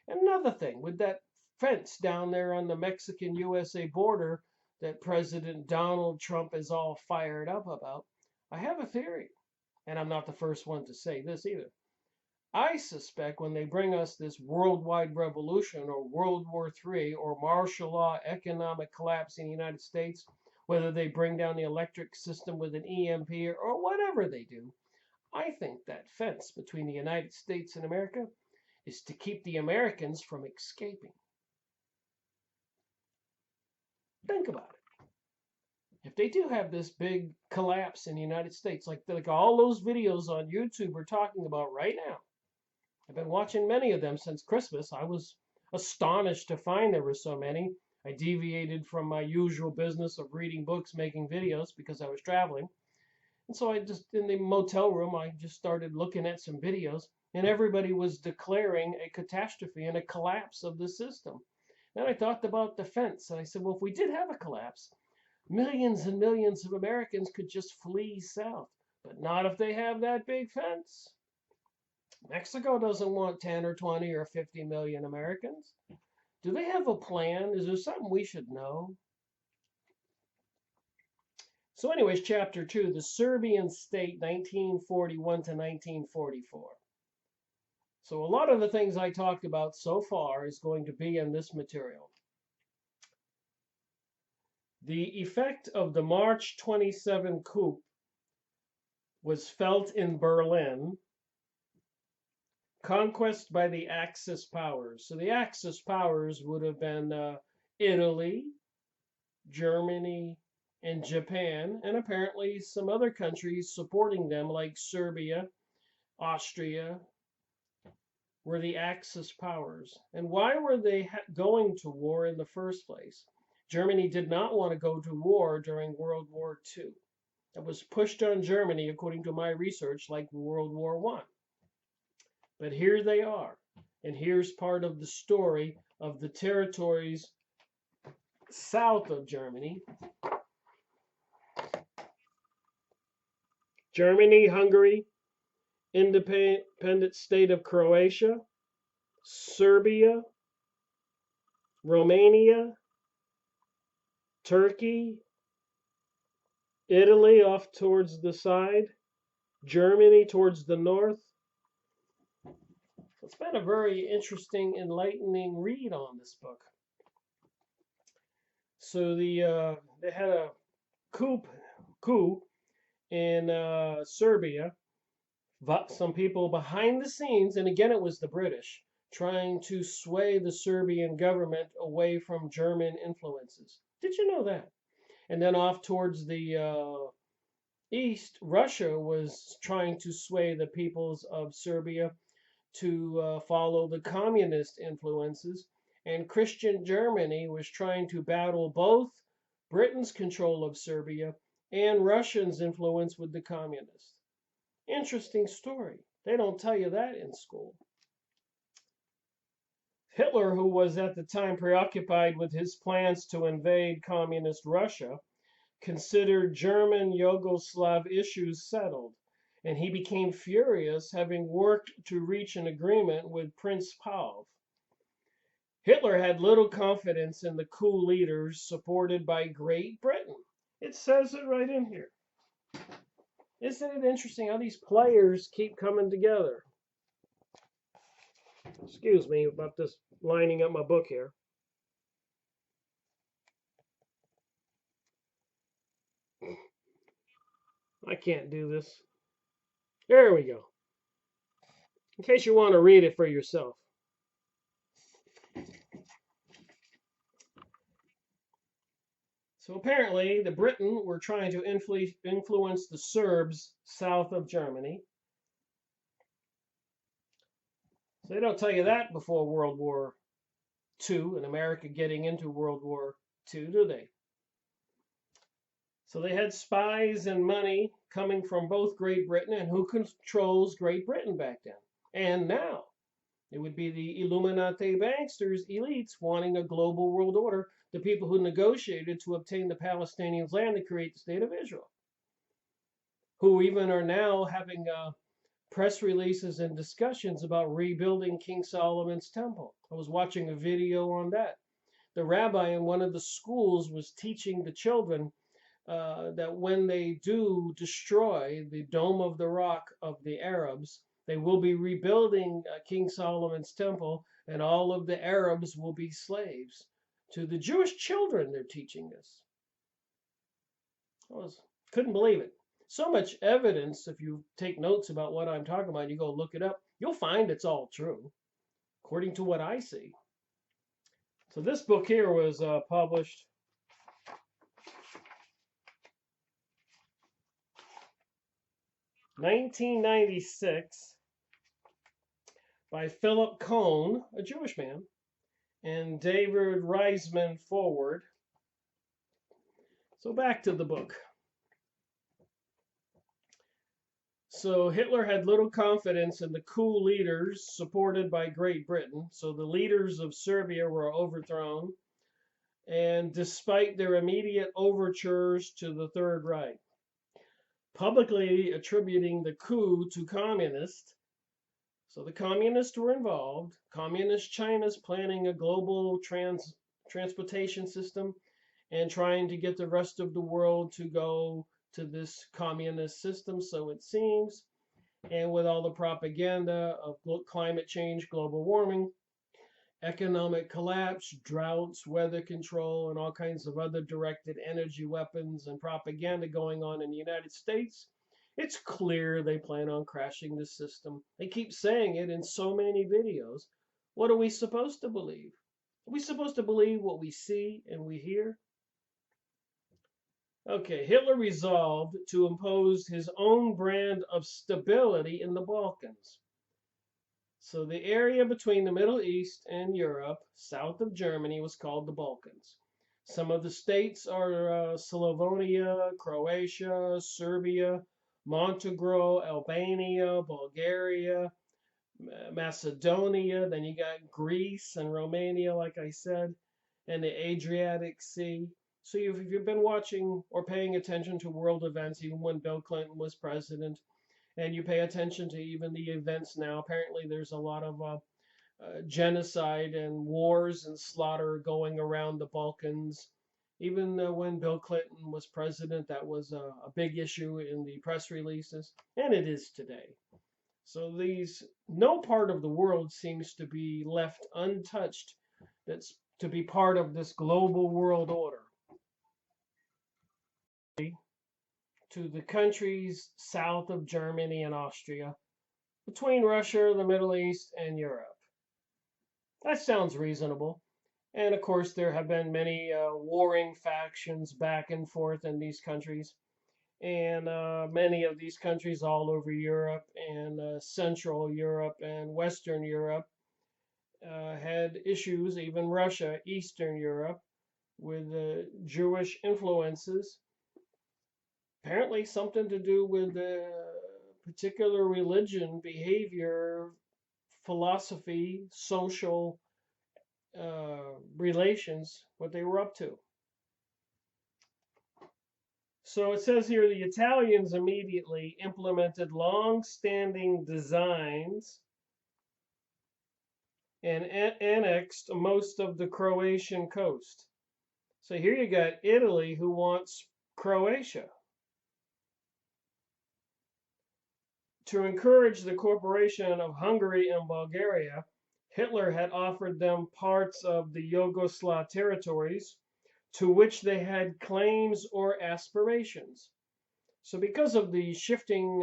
Another thing, with that fence down there on the Mexican-USA border that President Donald Trump is all fired up about, I have a theory, and I'm not the first one to say this either. I suspect when they bring us this worldwide revolution or World War III or martial law economic collapse in the United States, whether they bring down the electric system with an EMP or whatever they do, I think that fence between the United States and America is to keep the Americans from escaping. Think about it. If they do have this big collapse in the United States, like all those videos on YouTube are talking about right now, I've been watching many of them since Christmas. I was astonished to find there were so many. I deviated from my usual business of reading books, making videos because I was traveling. And so I just, in the motel room, I just started looking at some videos, and everybody was declaring a catastrophe and a collapse of the system. Then I thought about the fence, and I said, well, if we did have a collapse, millions and millions of Americans could just flee south, but not if they have that big fence. Mexico doesn't want 10 or 20 or 50 million Americans. Do they have a plan? Is there something we should know? So anyways, chapter 2, the Serbian state, 1941 to 1944. So a lot of the things I talked about so far is going to be in this material. The effect of the March 27 coup was felt in Berlin. Conquest by the Axis powers. So the Axis powers would have been Italy, Germany, and Japan, and apparently some other countries supporting them like Serbia, Austria, were the Axis powers. And why were they going to war in the first place? Germany did not want to go to war during World War II. It was pushed on Germany, according to my research, like World War I. But here they are. And here's part of the story of the territories south of Germany. Germany, Hungary, independent state of Croatia, Serbia, Romania, Turkey, Italy off towards the side, Germany towards the north. It's been a very interesting, enlightening read on this book. So they had a coup in Serbia. Some people behind the scenes, and again it was the British, trying to sway the Serbian government away from German influences. Did you know that? And then off towards the east, Russia was trying to sway the peoples of Serbia to follow the communist influences, and Christian Germany was trying to battle both Britain's control of Serbia and Russia's influence with the communists. Interesting story. They don't tell you that in school. Hitler, who was at the time preoccupied with his plans to invade communist Russia, considered German Yugoslav issues settled, and he became furious, having worked to reach an agreement with Prince Paul. Hitler had little confidence in the coup leaders supported by Great Britain. It says it right in here. Isn't it interesting how these players keep coming together? Excuse me about this lining up my book here. I can't do this. There we go. In case you want to read it for yourself. So apparently, the Britain were trying to influence the Serbs south of Germany. So they don't tell you that before World War II and America getting into World War II, do they? So they had spies and money coming from both Great Britain, and who controls Great Britain back then and now? It would be the Illuminati banksters, elites wanting a global world order, the people who negotiated to obtain the Palestinians' land to create the state of Israel, who even are now having press releases and discussions about rebuilding King Solomon's temple. I was watching a video on that. The rabbi in one of the schools was teaching the children that when they do destroy the Dome of the Rock of the Arabs, they will be rebuilding King Solomon's temple, and all of the Arabs will be slaves. To the Jewish children, they're teaching this. Couldn't believe it. So much evidence, if you take notes about what I'm talking about, you go look it up, you'll find it's all true, according to what I see. So this book here was published in 1996 by Philip Cohen, a Jewish man, and David Reisman Forward. So back to the book. So Hitler had little confidence in the coup leaders supported by Great Britain. So the leaders of Serbia were overthrown, and despite their immediate overtures to the Third Reich, publicly attributing the coup to communists. So the communists were involved. Communist China's planning a global transportation system and trying to get the rest of the world to go to this communist system, so it seems. And with all the propaganda of climate change, global warming, economic collapse, droughts, weather control, and all kinds of other directed energy weapons and propaganda going on in the United States, it's clear they plan on crashing the system. They keep saying it in so many videos. What are we supposed to believe? Are we supposed to believe what we see and we hear? Okay, Hitler resolved to impose his own brand of stability in the Balkans. So the area between the Middle East and Europe, south of Germany, was called the Balkans. Some of the states are Slovenia, Croatia, Serbia, Montenegro, Albania, Bulgaria, Macedonia. Then you got Greece and Romania, like I said, and the Adriatic Sea. So if you've been watching or paying attention to world events, even when Bill Clinton was president, and you pay attention to even the events now, apparently there's a lot of genocide and wars and slaughter going around the Balkans. Even when Bill Clinton was president, that was a big issue in the press releases, and it is today. So no part of the world seems to be left untouched that's to be part of this global world order. To the countries south of Germany and Austria, between Russia, the Middle East, and Europe. That sounds reasonable. And of course, there have been many warring factions back and forth in these countries. And many of these countries all over Europe and Central Europe and Western Europe had issues, even Russia, Eastern Europe, with Jewish influences. Apparently something to do with particular religion, behavior, philosophy, social relations, what they were up to. So it says here the Italians immediately implemented long-standing designs and annexed most of the Croatian coast. So here you got Italy who wants Croatia. To encourage the cooperation of Hungary and Bulgaria, Hitler had offered them parts of the Yugoslav territories to which they had claims or aspirations. So because of the shifting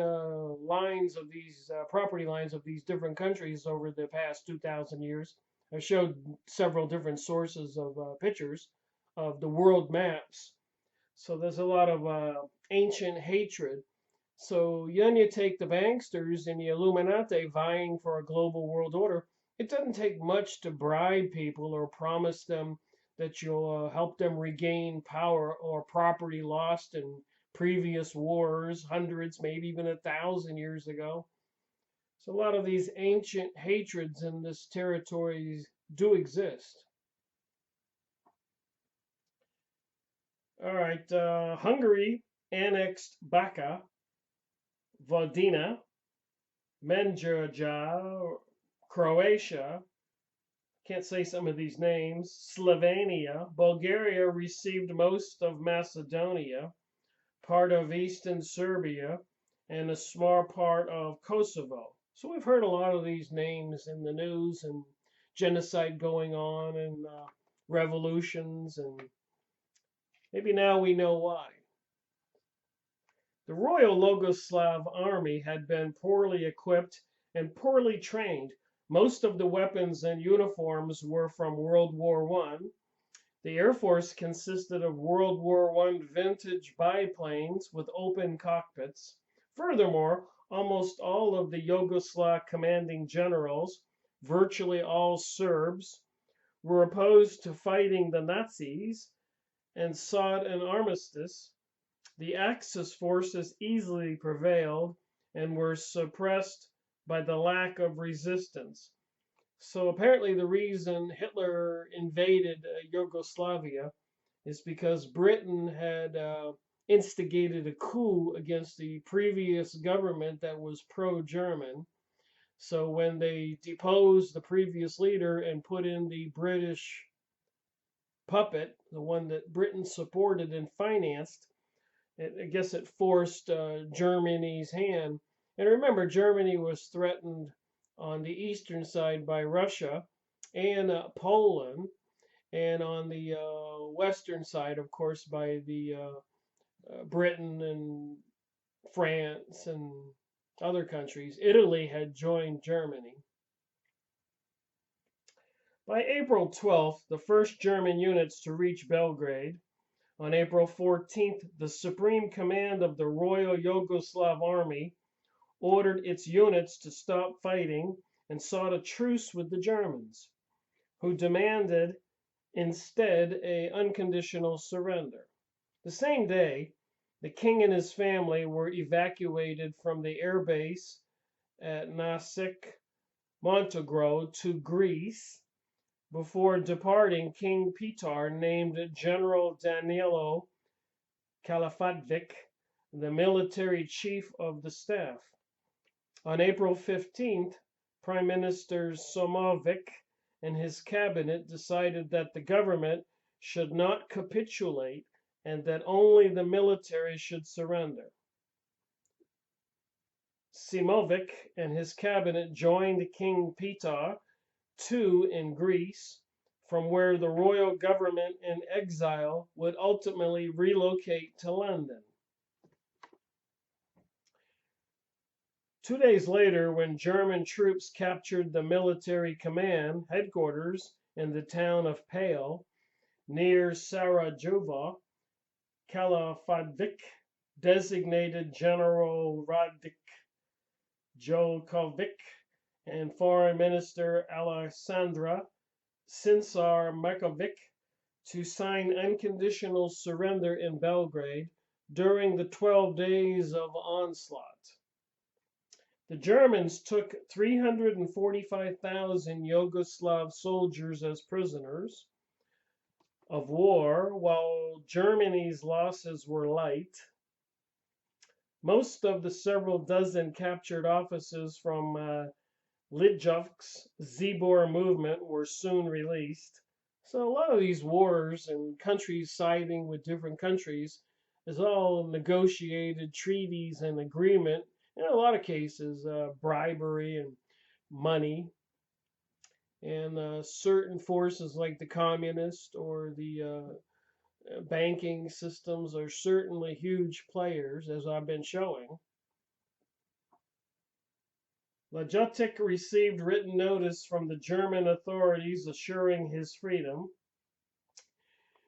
lines of these property lines of these different countries over the past 2,000 years, I showed several different sources of pictures of the world maps. So there's a lot of ancient hatred. So then you take the banksters and the Illuminati vying for a global world order. It doesn't take much to bribe people or promise them that you'll help them regain power or property lost in previous wars, hundreds, maybe even 1,000 years ago. So a lot of these ancient hatreds in this territory do exist. All right, Hungary annexed Bačka, Vojvodina, Međimurje, Croatia, can't say some of these names, Slovenia, Bulgaria received most of Macedonia, part of eastern Serbia, and a small part of Kosovo. So we've heard a lot of these names in the news and genocide going on and revolutions, and maybe now we know why. The Royal Yugoslav Army had been poorly equipped and poorly trained. Most of the weapons and uniforms were from World War I. The Air Force consisted of World War I vintage biplanes with open cockpits. Furthermore, almost all of the Yugoslav commanding generals, virtually all Serbs, were opposed to fighting the Nazis and sought an armistice. The Axis forces easily prevailed and were suppressed by the lack of resistance. So apparently the reason Hitler invaded Yugoslavia is because Britain had instigated a coup against the previous government that was pro-German. So when they deposed the previous leader and put in the British puppet, the one that Britain supported and financed, I guess it forced Germany's hand. And remember, Germany was threatened on the eastern side by Russia and Poland, and on the western side, of course, by the Britain and France and other countries. Italy had joined Germany. By April 12th, the first German units to reach Belgrade. On April 14th, the Supreme Command of the Royal Yugoslav Army ordered its units to stop fighting and sought a truce with the Germans, who demanded instead an unconditional surrender. The same day, the king and his family were evacuated from the air base at Nasic Montenegro to Greece. Before departing, King Petar named General Danilo Kalafatvic the military chief of the staff. On April 15th, Prime Minister Somovic and his cabinet decided that the government should not capitulate and that only the military should surrender. Simovic and his cabinet joined King Petar II in Greece, from where the royal government in exile would ultimately relocate to London. 2 days later, when German troops captured the military command headquarters in the town of Pale, near Sarajevo, Kalafatvic designated General Radik Jokovic and Foreign Minister Alexandra Sinsar-Markovic to sign unconditional surrender in Belgrade during the 12 days of onslaught. The Germans took 345,000 Yugoslav soldiers as prisoners of war, while Germany's losses were light. Most of the several dozen captured officers from Lidjovsk's Zibor movement were soon released. So a lot of these wars and countries siding with different countries is all negotiated treaties and agreement. In a lot of cases, bribery and money. And certain forces like the communist or the banking systems are certainly huge players, as I've been showing. Lajotic received written notice from the German authorities assuring his freedom.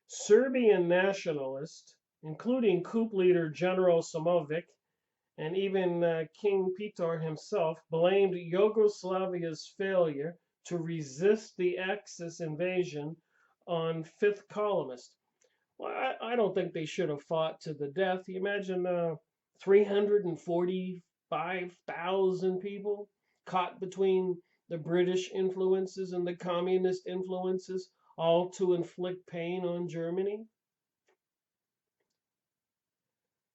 Serbian nationalists, including coup leader General Samovic and even King Petar himself, blamed Yugoslavia's failure to resist the Axis invasion on fifth columnists. Well, I don't think they should have fought to the death. You imagine 345,000 people caught between the British influences and the communist influences, all to inflict pain on Germany.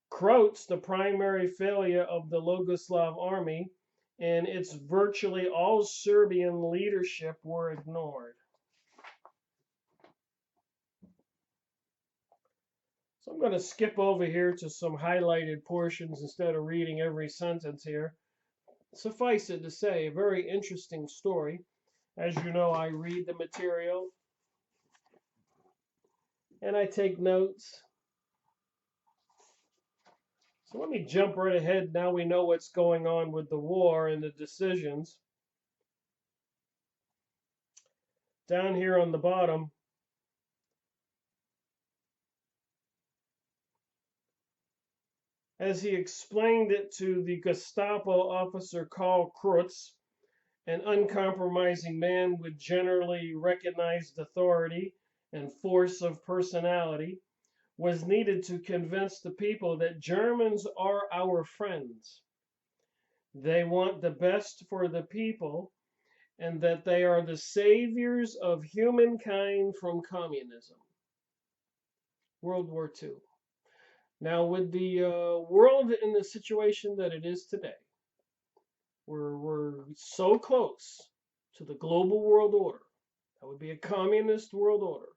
Croats, the primary failure of the Yugoslav army, and its virtually all Serbian leadership were ignored. So I'm going to skip over here to some highlighted portions instead of reading every sentence here. Suffice it to say, a very interesting story. As you know, I read the material and I take notes. So let me jump right ahead. Now we know what's going on with the war and the decisions. Down here on the bottom, as he explained it to the Gestapo officer Karl Krutz, an uncompromising man with generally recognized authority and force of personality, was needed to convince the people that Germans are our friends. They want the best for the people and that they are the saviors of humankind from communism. World War II. Now, with the world in the situation that it is today, we're so close to the global world order. That would be a communist world order.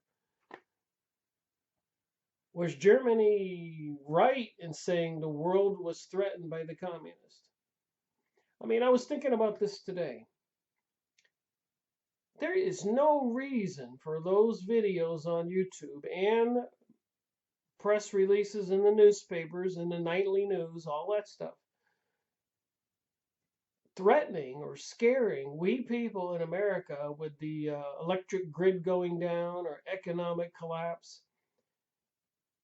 Was Germany right in saying the world was threatened by the communists? I mean, I was thinking about this today. There is no reason for those videos on YouTube and press releases in the newspapers and the nightly news, all that stuff, threatening or scaring we people in America with the electric grid going down or economic collapse.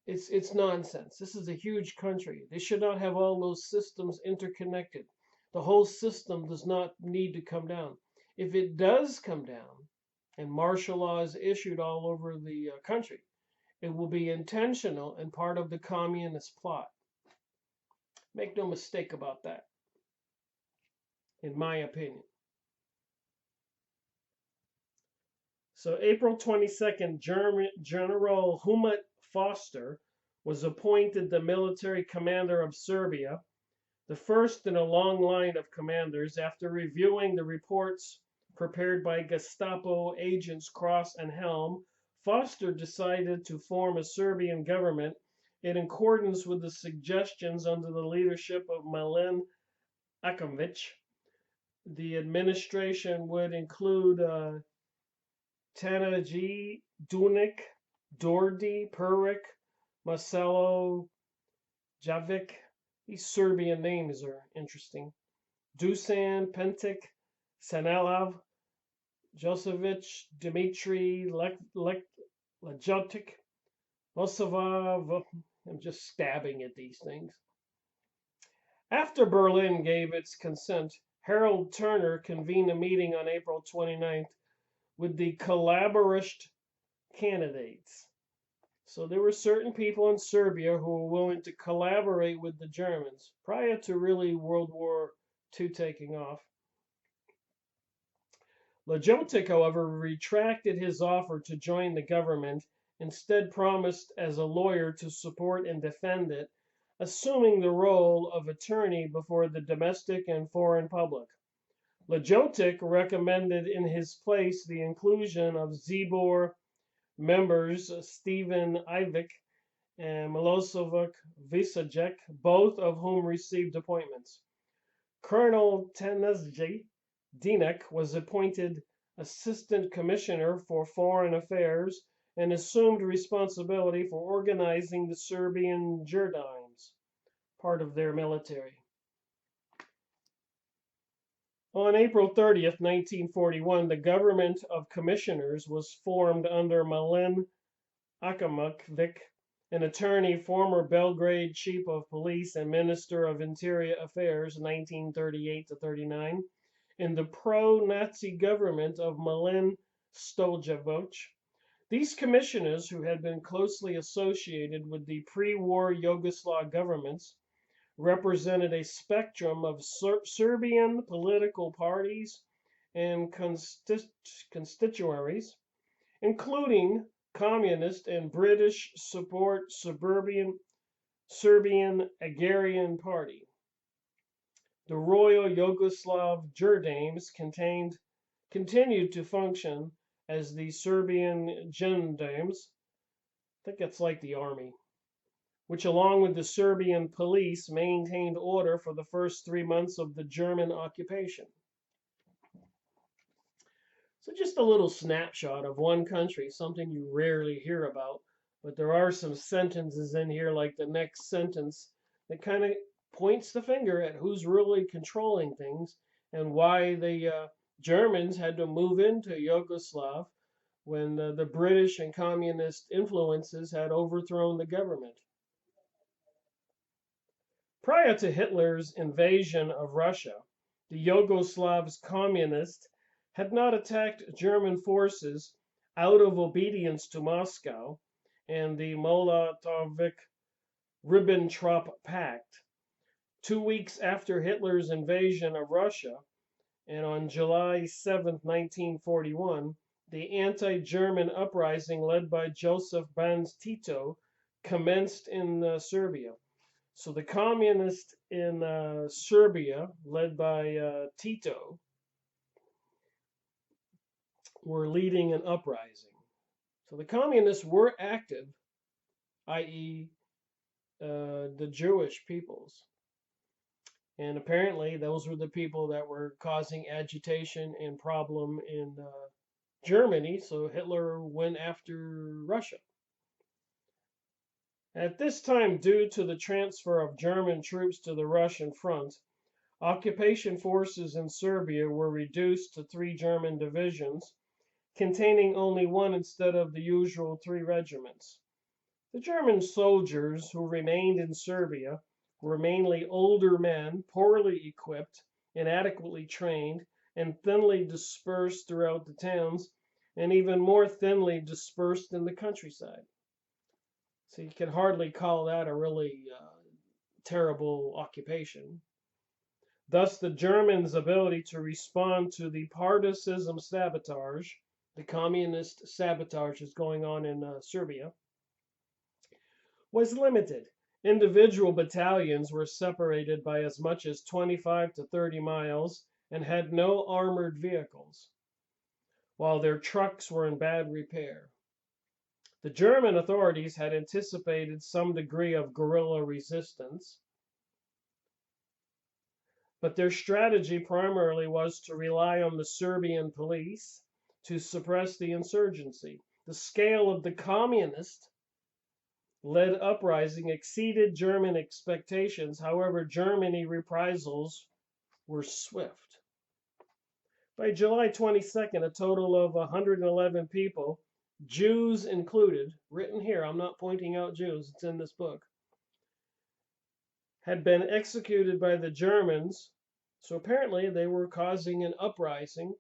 It's nonsense. This is a huge country. They should not have all those systems interconnected. The whole system does not need to come down. If it does come down and martial law is issued all over the country, it will be intentional and part of the communist plot. Make no mistake about that, in my opinion. So April 22nd, General Humut Foster was appointed the military commander of Serbia, the first in a long line of commanders. After reviewing the reports prepared by Gestapo agents Cross and Helm, Foster decided to form a Serbian government in accordance with the suggestions under the leadership of Milan Akovic. The administration would include Tanaji, Dunik, Dordi, Peric, Marcelo Javic. These Serbian names are interesting. Dusan, Pentik, Sanelov, Josevic, Dmitry, Lajotic, Mosova. I'm just stabbing at these things. After Berlin gave its consent, Harold Turner convened a meeting on April 29th with the collaborist candidates. So there were certain people in Serbia who were willing to collaborate with the Germans prior to really World War two taking off. Lejotic, however, retracted his offer to join the government, instead promised as a lawyer to support and defend it, assuming the role of attorney before the domestic and foreign public. Lejotic recommended in his place the inclusion of Zbor members Stephen Ivic and Milosevic Visajek, both of whom received appointments. Colonel Tanezji Dinek was appointed Assistant Commissioner for Foreign Affairs and assumed responsibility for organizing the Serbian Jurdimes, part of their military. On April 30th, 1941, the government of commissioners was formed under Milan Akamakvic, an attorney, former Belgrade chief of police, and minister of interior affairs, 1938 to 39, in the pro-Nazi government of Milan Stojevic. These commissioners, who had been closely associated with the pre-war Yugoslav governments, represented a spectrum of Serbian political parties and constituencies, including Communist and British support Serbian Agrarian Party. The Royal Yugoslav Jurdames continued to function as the Serbian Gendarmes. I think it's like the army, which along with the Serbian police maintained order for the first 3 months of the German occupation. So just a little snapshot of one country, something you rarely hear about, but there are some sentences in here, like the next sentence, that kind of points the finger at who's really controlling things and why the Germans had to move into Yugoslav when the British and communist influences had overthrown the government. Prior to Hitler's invasion of Russia, the Yugoslavs communists had not attacked German forces out of obedience to Moscow and the Molotov-Ribbentrop Pact. 2 weeks after Hitler's invasion of Russia, and on July 7, 1941, the anti-German uprising led by Joseph Broz Tito commenced in Serbia. So the communists in Serbia, led by Tito, were leading an uprising. So the communists were active, i.e., the Jewish peoples. And apparently those were the people that were causing agitation and problem in Germany, so Hitler went after Russia. At this time, due to the transfer of German troops to the Russian front, occupation forces in Serbia were reduced to 3 German divisions, containing only 1 instead of the usual 3 regiments. The German soldiers who remained in Serbia were mainly older men, poorly equipped, inadequately trained, and thinly dispersed throughout the towns, and even more thinly dispersed in the countryside. So you can hardly call that a really terrible occupation. Thus, the Germans' ability to respond to the partisan sabotage, the communist sabotage is going on in Serbia, was limited. Individual battalions were separated by as much as 25 to 30 miles and had no armored vehicles, while their trucks were in bad repair. The German authorities had anticipated some degree of guerrilla resistance, but their strategy primarily was to rely on the Serbian police to suppress the insurgency. The scale of the communist-led uprising exceeded German expectations. However, Germany reprisals were swift. By July 22nd, a total of 111 people, Jews included, written here, I'm not pointing out Jews, it's in this book, had been executed by the Germans. So apparently they were causing an uprising.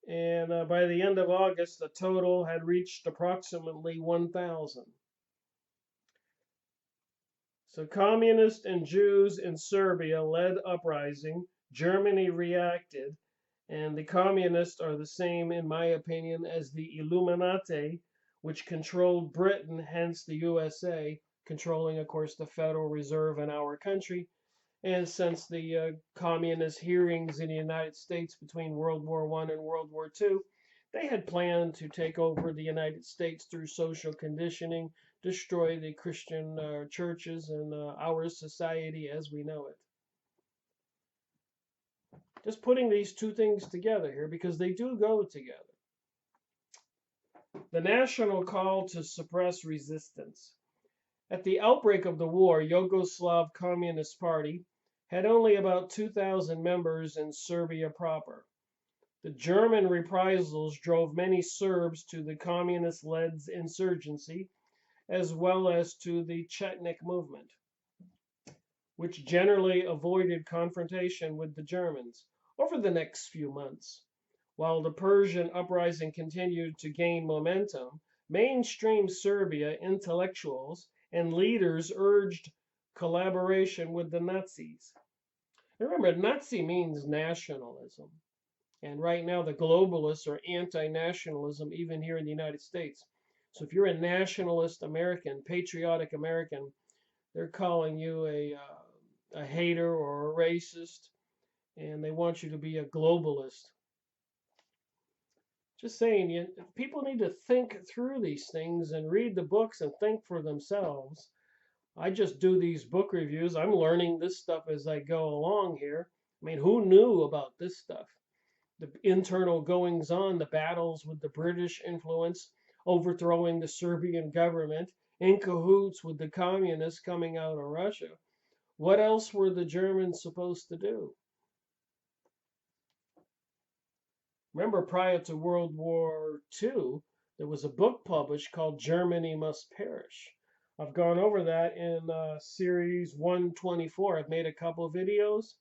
And by the end of August, the total had reached approximately 1,000. So communists and Jews in Serbia led uprising. Germany reacted, and the communists are the same, in my opinion, as the Illuminati, which controlled Britain, hence the USA, controlling, of course, the Federal Reserve in our country. And since the communist hearings in the United States between World War I and World War II, they had planned to take over the United States through social conditioning, destroy the Christian churches and our society as we know it. Just putting these two things together here because they do go together. The national call to suppress resistance. At the outbreak of the war, Yugoslav Communist Party had only about 2,000 members in Serbia proper. The German reprisals drove many Serbs to the communist-led insurgency, as well as to the Chetnik movement, which generally avoided confrontation with the Germans over the next few months. While the Persian uprising continued to gain momentum, mainstream Serbia intellectuals and leaders urged collaboration with the Nazis. Remember, Nazi means nationalism. And right now, the globalists are anti-nationalism, even here in the United States. So if you're a nationalist American, patriotic American, they're calling you a hater or a racist, and they want you to be a globalist. Just saying, people need to think through these things and read the books and think for themselves. I just do these book reviews. I'm learning this stuff as I go along here. I mean, who knew about this stuff? The internal goings on, the battles with the British influence, overthrowing the Serbian government, in cahoots with the communists coming out of Russia. What else were the Germans supposed to do? Remember, prior to World War II, there was a book published called Germany Must Perish. I've gone over that in series 124. I've made a couple of videos.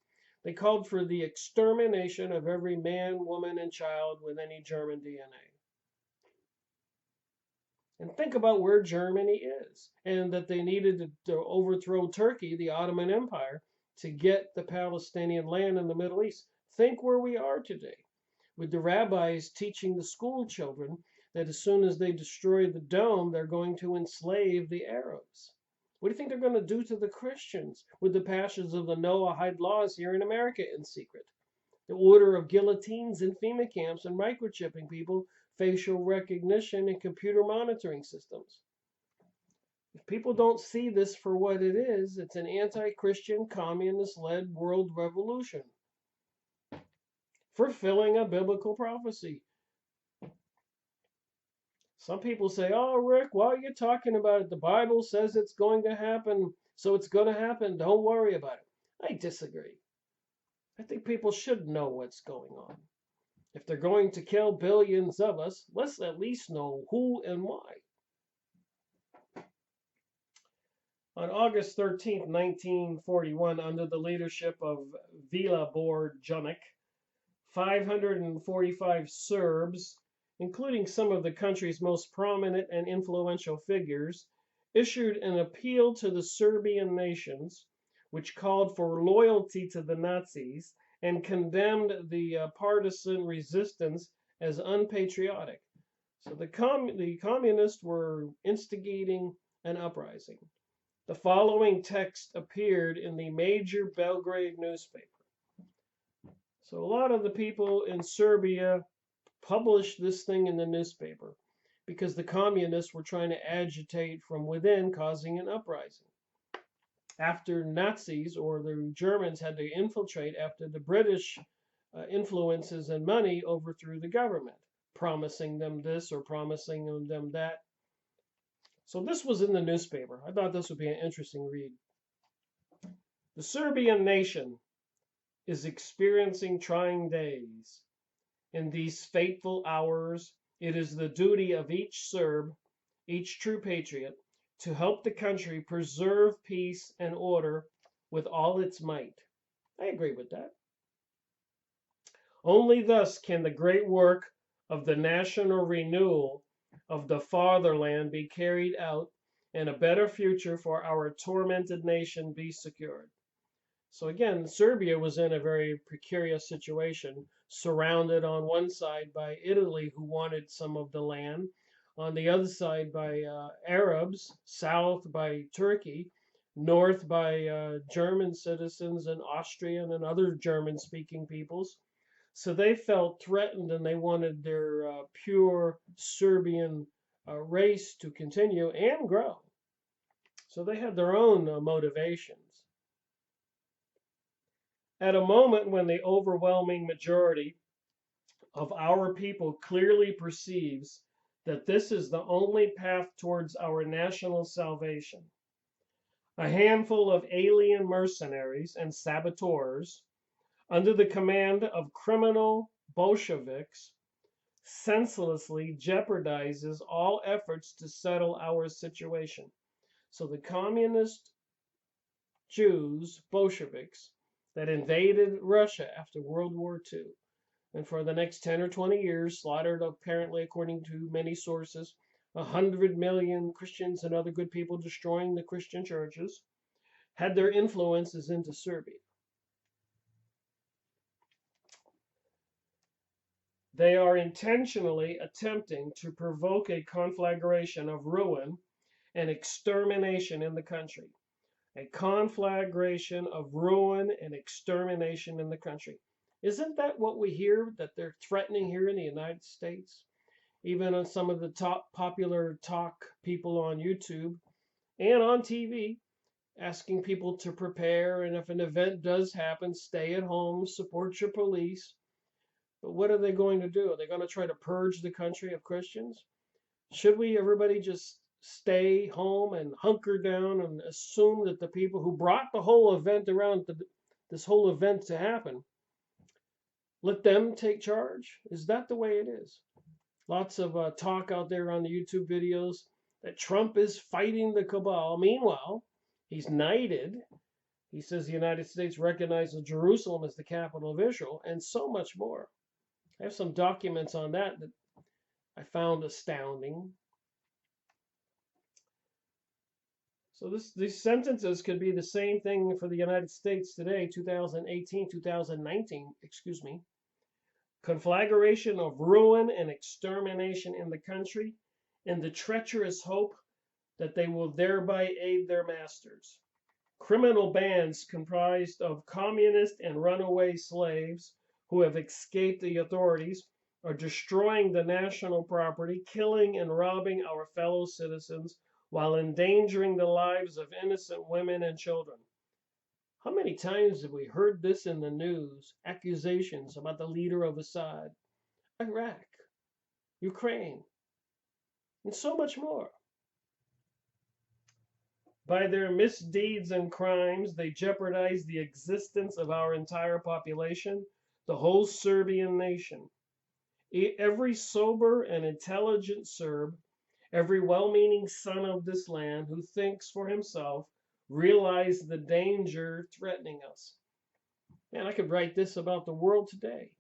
They called for the extermination of every man, woman, and child with any German DNA. And think about where Germany is, and that they needed to overthrow Turkey, the Ottoman Empire, to get the Palestinian land in the Middle East. Think where we are today, with the rabbis teaching the school children that as soon as they destroy the dome, they're going to enslave the Arabs. What do you think they're going to do to the Christians with the passage of the Noahide laws here in America in secret? The order of guillotines in FEMA camps and microchipping people, facial recognition and computer monitoring systems. If people don't see this for what it is, it's an anti-Christian, communist-led world revolution, fulfilling a biblical prophecy. Some people say, oh, Rick, why are you talking about it? The Bible says it's going to happen, so it's going to happen. Don't worry about it. I disagree. I think people should know what's going on. If they're going to kill billions of us, let's at least know who and why. On August 13, 1941, under the leadership of Vilibor Junik, 545 Serbs, including some of the country's most prominent and influential figures, issued an appeal to the Serbian nations, which called for loyalty to the Nazis and condemned the partisan resistance as unpatriotic. So the communists were instigating an uprising. The following text appeared in the major Belgrade newspaper. So a lot of the people in Serbia published this thing in the newspaper because the communists were trying to agitate from within, causing an uprising. After Nazis or the Germans had to infiltrate after the British influences and money overthrew the government, promising them this or promising them that. So this was in the newspaper. I thought this would be an interesting read. The Serbian nation is experiencing trying days. In these fateful hours, it is the duty of each Serb, each true patriot, to help the country preserve peace and order with all its might. I agree with that. Only thus can the great work of the national renewal of the fatherland be carried out and a better future for our tormented nation be secured. So again, Serbia was in a very precarious situation, surrounded on one side by Italy, who wanted some of the land, on the other side by Arabs, south by Turkey, north by German citizens and Austrian and other German-speaking peoples. So they felt threatened and they wanted their pure Serbian race to continue and grow. So they had their own motivations. At a moment when the overwhelming majority of our people clearly perceives that this is the only path towards our national salvation, a handful of alien mercenaries and saboteurs, under the command of criminal Bolsheviks, senselessly jeopardizes all efforts to settle our situation. So the communist Jews, Bolsheviks, that invaded Russia after World War II, and for the next 10 or 20 years slaughtered, apparently, according to many sources, 100 million Christians and other good people, destroying the Christian churches, had their influences into Serbia. They are intentionally attempting to provoke a conflagration of ruin and extermination in the country. A conflagration of ruin and extermination in the country. Isn't that what we hear that they're threatening here in the United States? Even on some of the top popular talk people on YouTube and on TV, asking people to prepare, and if an event does happen, stay at home, support your police. But what are they going to do? Are they going to try to purge the country of Christians? Should we, everybody, just stay home and hunker down and assume that the people who brought the whole event around this whole event to happen, let them take charge? Is that the way it is? Lots of talk out there on the YouTube videos that Trump is fighting the cabal. Meanwhile, he's knighted. He says the United States recognizes Jerusalem as the capital of Israel, and so much more. I have some documents on that that I found astounding. So these sentences could be the same thing for the United States today, 2018, 2019, excuse me. Conflagration of ruin and extermination in the country, in the treacherous hope that they will thereby aid their masters. Criminal bands comprised of communist and runaway slaves who have escaped the authorities are destroying the national property, killing and robbing our fellow citizens, while endangering the lives of innocent women and children. How many times have we heard this in the news? Accusations about the leader of Assad, Iraq, Ukraine, and so much more. By their misdeeds and crimes, they jeopardize the existence of our entire population, the whole Serbian nation. Every sober and intelligent Serb, every well-meaning son of this land who thinks for himself, realize the danger threatening us. Man, I could write this about the world today.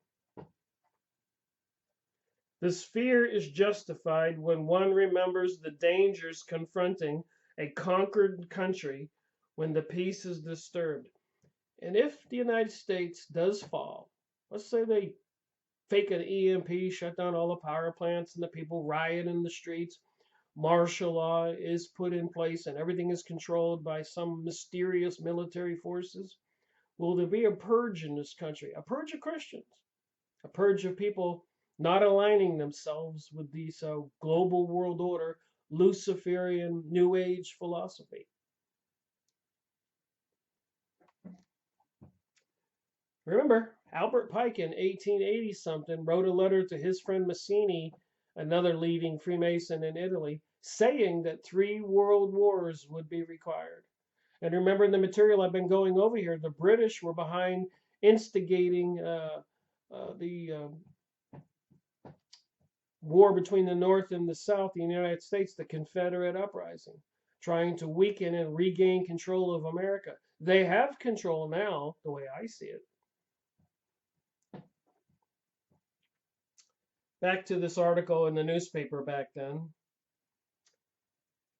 This fear is justified when one remembers the dangers confronting a conquered country when the peace is disturbed. And if the United States does fall, let's say they fake an EMP, shut down all the power plants, and the people riot in the streets, martial law is put in place, and everything is controlled by some mysterious military forces, will there be a purge in this country? A purge of Christians, a purge of people not aligning themselves with this global world order, Luciferian New Age philosophy. Remember, Albert Pike in 1880 something wrote a letter to his friend Mazzini, another leading Freemason in Italy, saying that 3 world wars would be required. And remember, in the material I've been going over here, the British were behind instigating the war between the North and the South, the United States, the Confederate uprising, trying to weaken and regain control of America. They have control now, the way I see it. Back to this article in the newspaper back then,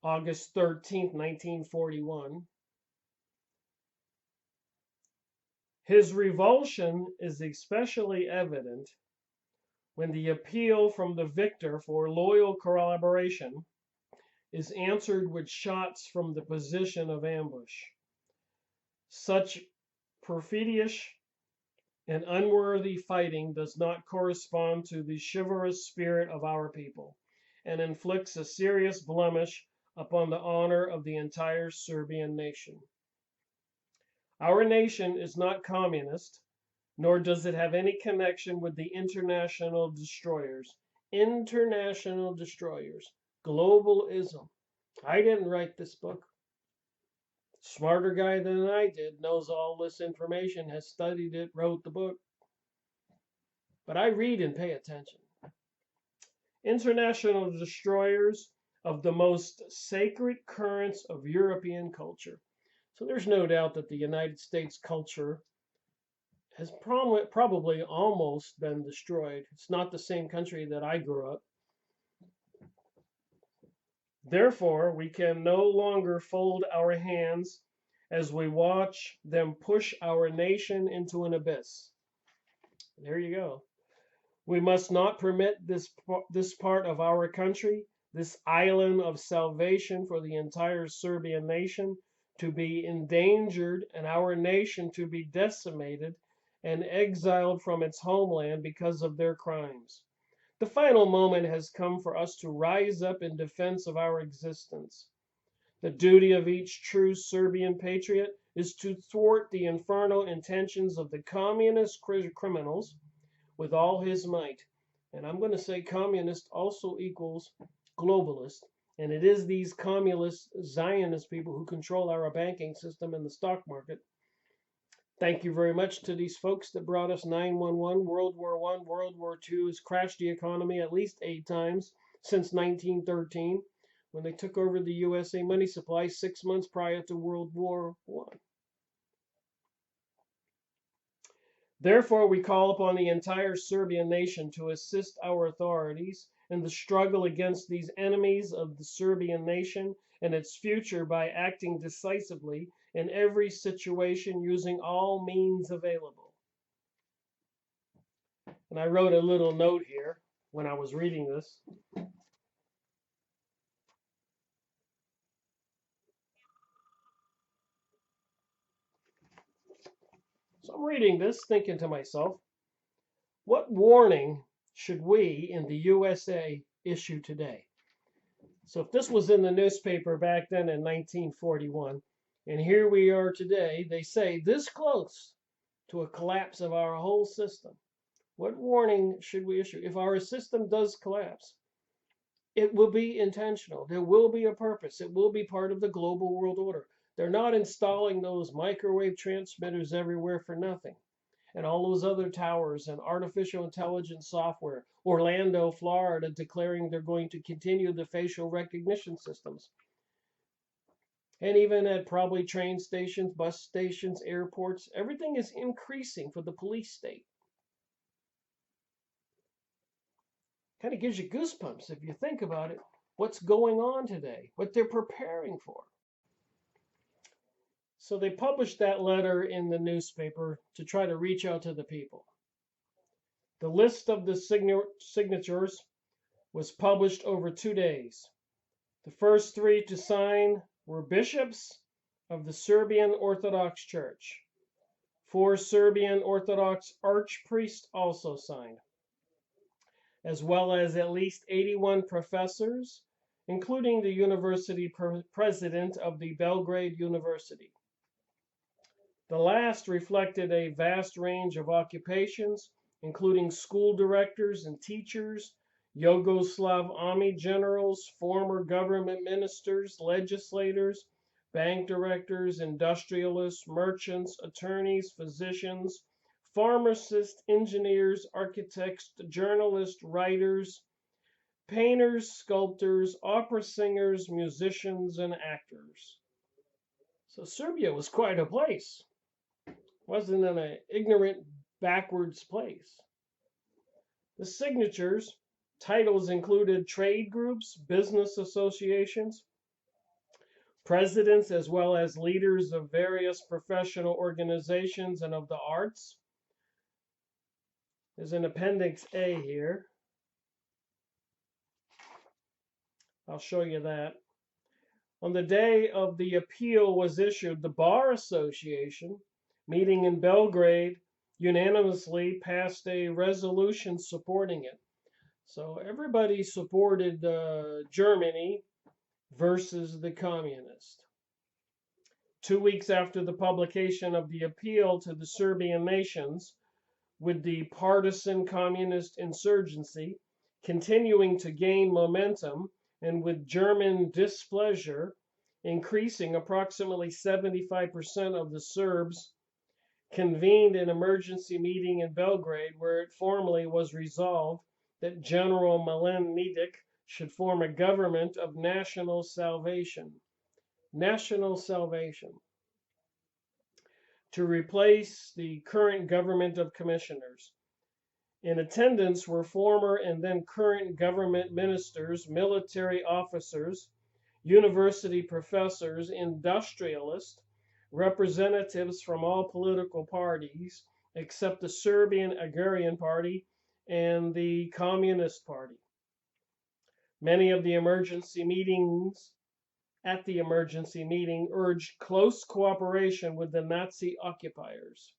August 13th, 1941. His revulsion is especially evident when the appeal from the victor for loyal collaboration is answered with shots from the position of ambush. Such perfidious and unworthy fighting does not correspond to the chivalrous spirit of our people, and inflicts a serious blemish upon the honor of the entire Serbian nation. Our nation is not communist, nor does it have any connection with the international destroyers. International destroyers. Globalism. I didn't write this book. Smarter guy than I did, knows all this information, has studied it, wrote the book. But I read and pay attention. International destroyers of the most sacred currents of European culture. So there's no doubt that the United States culture has probably almost been destroyed. It's not the same country that I grew up. Therefore, we can no longer fold our hands as we watch them push our nation into an abyss. There you go. We must not permit this part of our country, this island of salvation for the entire Serbian nation, to be endangered and our nation to be decimated and exiled from its homeland because of their crimes. The final moment has come for us to rise up in defense of our existence. The duty of each true Serbian patriot is to thwart the infernal intentions of the communist criminals with all his might. And I'm going to say communist also equals globalist. And it is these communist Zionist people who control our banking system and the stock market. Thank you very much to these folks that brought us 9/11, World War I, World War II has crashed the economy at least 8 times since 1913, when they took over the USA money supply 6 months prior to World War I. Therefore, we call upon the entire Serbian nation to assist our authorities in the struggle against these enemies of the Serbian nation and its future by acting decisively in every situation using all means available. And I wrote a little note here when I was reading this. So I'm reading this, thinking to myself, what warning should we in the USA issue today? So if this was in the newspaper back then in 1941, and here we are today, they say this close to a collapse of our whole system. What warning should we issue? If our system does collapse, it will be intentional. There will be a purpose. It will be part of the global world order. They're not installing those microwave transmitters everywhere for nothing. And all those other towers and artificial intelligence software. Orlando, Florida, declaring they're going to continue the facial recognition systems. And even at probably train stations, bus stations, airports, everything is increasing for the police state. Kind of gives you goosebumps if you think about it, what's going on today, what they're preparing for. So they published that letter in the newspaper to try to reach out to the people. The list of the signatures was published over 2 days. The first 3 to sign were bishops of the Serbian Orthodox Church. 4 Serbian Orthodox archpriests also signed, as well as at least 81 professors, including the university president of the Belgrade University. The last reflected a vast range of occupations, including school directors and teachers, Yugoslav army generals, former government ministers, legislators, bank directors, industrialists, merchants, attorneys, physicians, pharmacists, engineers, architects, journalists, writers, painters, sculptors, opera singers, musicians, and actors. So Serbia was quite a place. Wasn't an ignorant, backwards place. The signatures, titles included trade groups, business associations, presidents as well as leaders of various professional organizations and of the arts. There's an Appendix A here. I'll show you that. On the day of the appeal was issued, the Bar Association, meeting in Belgrade, unanimously passed a resolution supporting it. So everybody supported Germany versus the communists. 2 weeks after the publication of the appeal to the Serbian nations, with the partisan communist insurgency continuing to gain momentum and with German displeasure increasing, approximately 75% of the Serbs convened an emergency meeting in Belgrade where it formally was resolved that General Milan Nedic should form a government of national salvation. National salvation. To replace the current government of commissioners. In attendance were former and then current government ministers, military officers, university professors, industrialists, representatives from all political parties except the Serbian Agrarian Party and the Communist Party. Many of the emergency meetings at the emergency meeting urged close cooperation with the Nazi occupiers.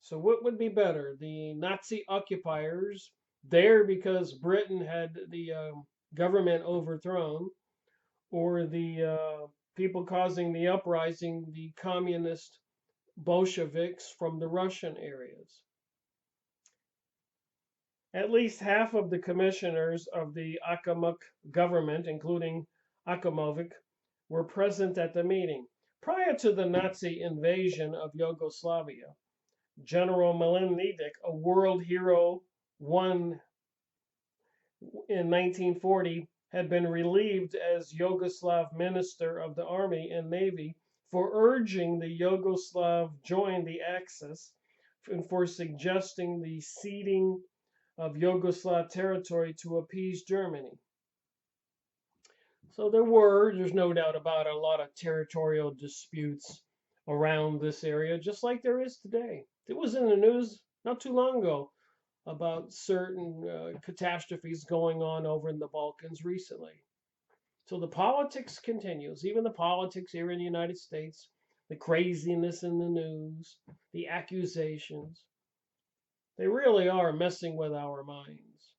So what would be better? The Nazi occupiers there because Britain had the government overthrown, or the people causing the uprising, the communist Bolsheviks from the Russian areas. At least half of the commissioners of the Akamuk government, including Akamovic, were present at the meeting. Prior to the Nazi invasion of Yugoslavia, General Milan Nedic, a world hero, won in 1940, had been relieved as Yugoslav Minister of the Army and Navy for urging the Yugoslav join the Axis and for suggesting the ceding of Yugoslav territory to appease Germany. So there's no doubt about it, a lot of territorial disputes around this area, just like there is today. It was in the news not too long ago about certain catastrophes going on over in the Balkans recently. So the politics continues, even the politics here in the United States, the craziness in the news, the accusations. They really are messing with our minds.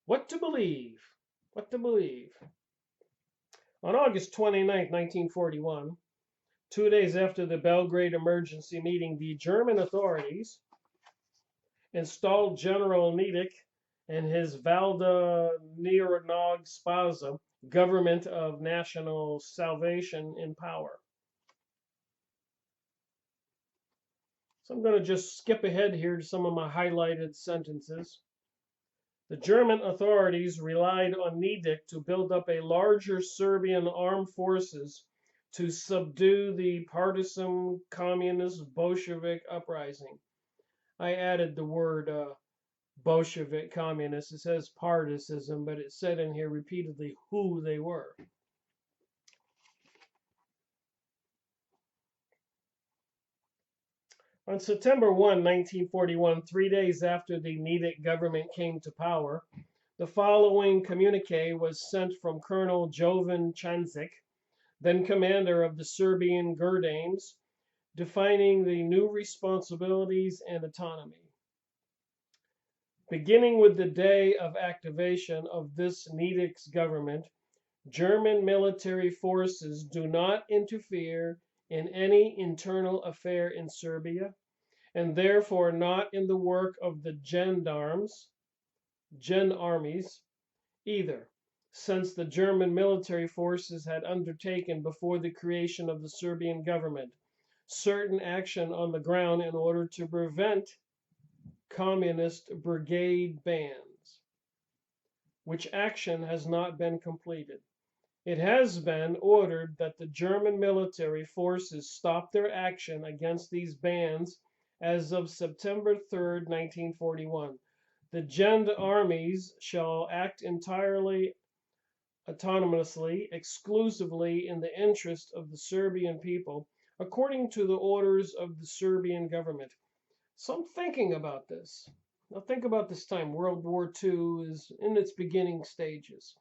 What to believe? What to believe? On August 29, 1941, 2 days after the Belgrade emergency meeting, the German authorities installed General Nedic and his Valda Niranog Spaza government of national salvation in power. So I'm going to just skip ahead here to some of my highlighted sentences. The German authorities relied on Nedic to build up a larger Serbian armed forces to subdue the partisan communist Bolshevik uprising. I added the word Bolshevik communist. It says partisanism, but it said in here repeatedly who they were. On September 1, 1941, 3 days after the Nedic government came to power, the following communique was sent from Colonel Jovan Chanzik, then commander of the Serbian Gurdames, defining the new responsibilities and autonomy. Beginning with the day of activation of this Nedic's government, German military forces do not interfere in any internal affair in Serbia, and therefore not in the work of the gendarmes, armies, either, since the German military forces had undertaken before the creation of the Serbian government certain action on the ground in order to prevent communist brigade bands, which action has not been completed. It has been ordered that the German military forces stop their action against these bands as of September 3rd, 1941. The gendarmes shall act entirely autonomously, exclusively in the interest of the Serbian people, according to the orders of the Serbian government. So I'm thinking about this. Now think about this time. World War II is in its beginning stages.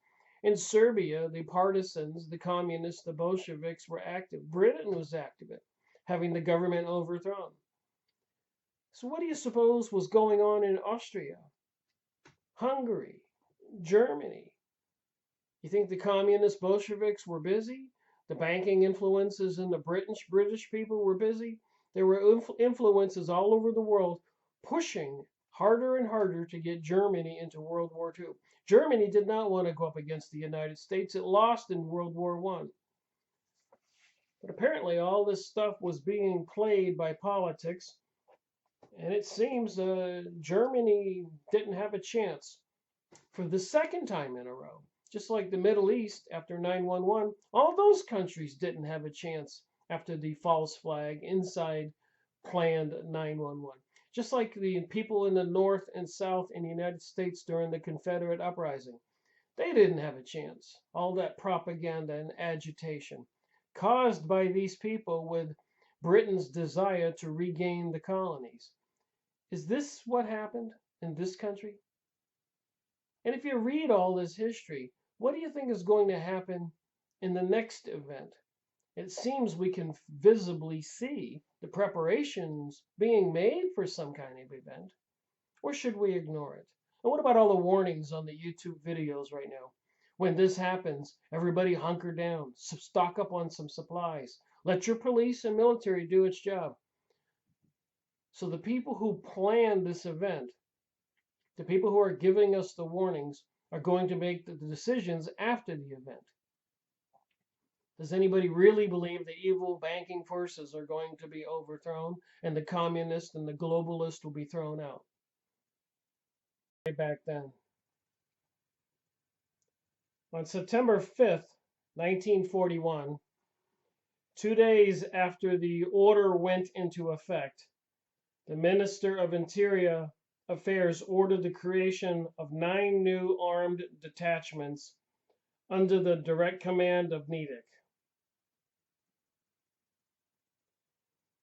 In Serbia, the partisans, the communists, the Bolsheviks were active. Britain was active in having the government overthrown. So what do you suppose was going on in Austria, Hungary, Germany? You think the communist Bolsheviks were busy? The banking influences in the British people were busy? There were influences all over the world pushing harder and harder to get Germany into World War II. Germany did not want to go up against the United States. It lost in World War I. But apparently all this stuff was being played by politics, and it seems Germany didn't have a chance for the second time in a row. Just like the Middle East after 9/11, all those countries didn't have a chance after the false flag inside planned 9/11. Just like the people in the North and South in the United States during the Confederate uprising, they didn't have a chance. All that propaganda and agitation caused by these people with Britain's desire to regain the colonies. Is this what happened in this country? And if you read all this history, what do you think is going to happen in the next event? It seems we can visibly see the preparations being made for some kind of event. Or should we ignore it? And what about all the warnings on the YouTube videos right now? When this happens, everybody hunker down, stock up on some supplies. Let your police and military do its job. So the people who planned this event, the people who are giving us the warnings, are going to make the decisions after the event. Does anybody really believe the evil banking forces are going to be overthrown and the communists and the globalists will be thrown out? Back then. On September 5th, 1941, 2 days after the order went into effect, the Minister of Interior Affairs ordered the creation of 9 new armed detachments under the direct command of Nedic.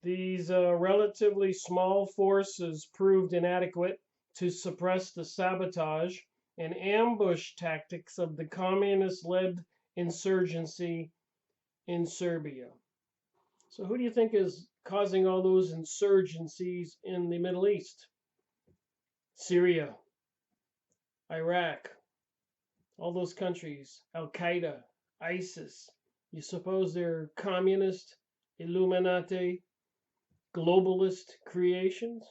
These relatively small forces proved inadequate to suppress the sabotage and ambush tactics of the communist-led insurgency in Serbia. So who do you think is causing all those insurgencies in the Middle East? Syria, Iraq, all those countries, Al-Qaeda, ISIS. You suppose they're communist, Illuminati, globalist creations?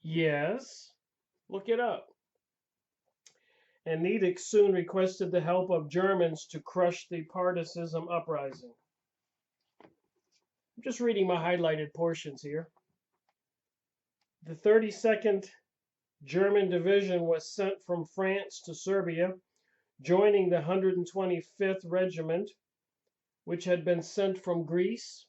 Yes. Look it up. And Nedic soon requested the help of Germans to crush the partisan uprising. I'm just reading my highlighted portions here. The 32nd German division was sent from France to Serbia, joining the 125th Regiment, which had been sent from Greece.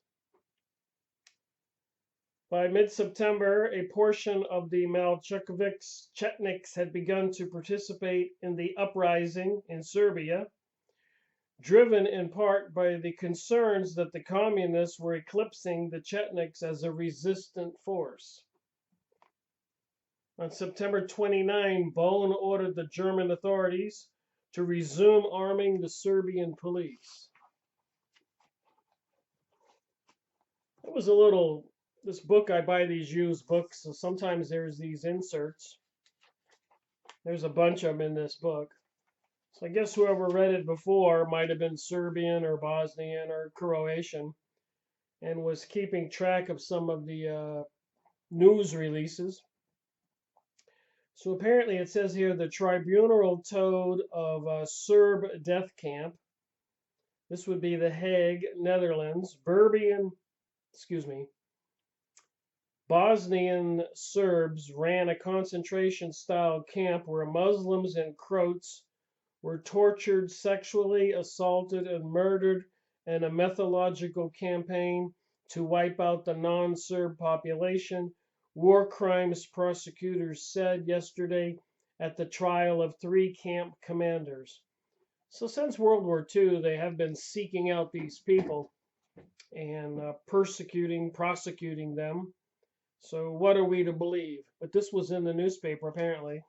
By mid-September, a portion of the Malcheviks Chetniks had begun to participate in the uprising in Serbia, driven in part by the concerns that the communists were eclipsing the Chetniks as a resistant force. On September 29, Bohn ordered the German authorities to resume arming the Serbian police. It was a little, this book, I buy these used books, so sometimes there's these inserts. There's a bunch of them in this book. So I guess whoever read it before might have been Serbian or Bosnian or Croatian and was keeping track of some of the news releases. So apparently it says here the tribunal told of a Serb death camp. This would be The Hague, Netherlands. Bosnian Serbs ran a concentration-style camp where Muslims and Croats were tortured, sexually assaulted, and murdered in a methodological campaign to wipe out the non-Serb population, war crimes prosecutors said yesterday at the trial of 3 camp commanders. So since World War II, they have been seeking out these people and prosecuting them. So what are we to believe? But this was in the newspaper, apparently.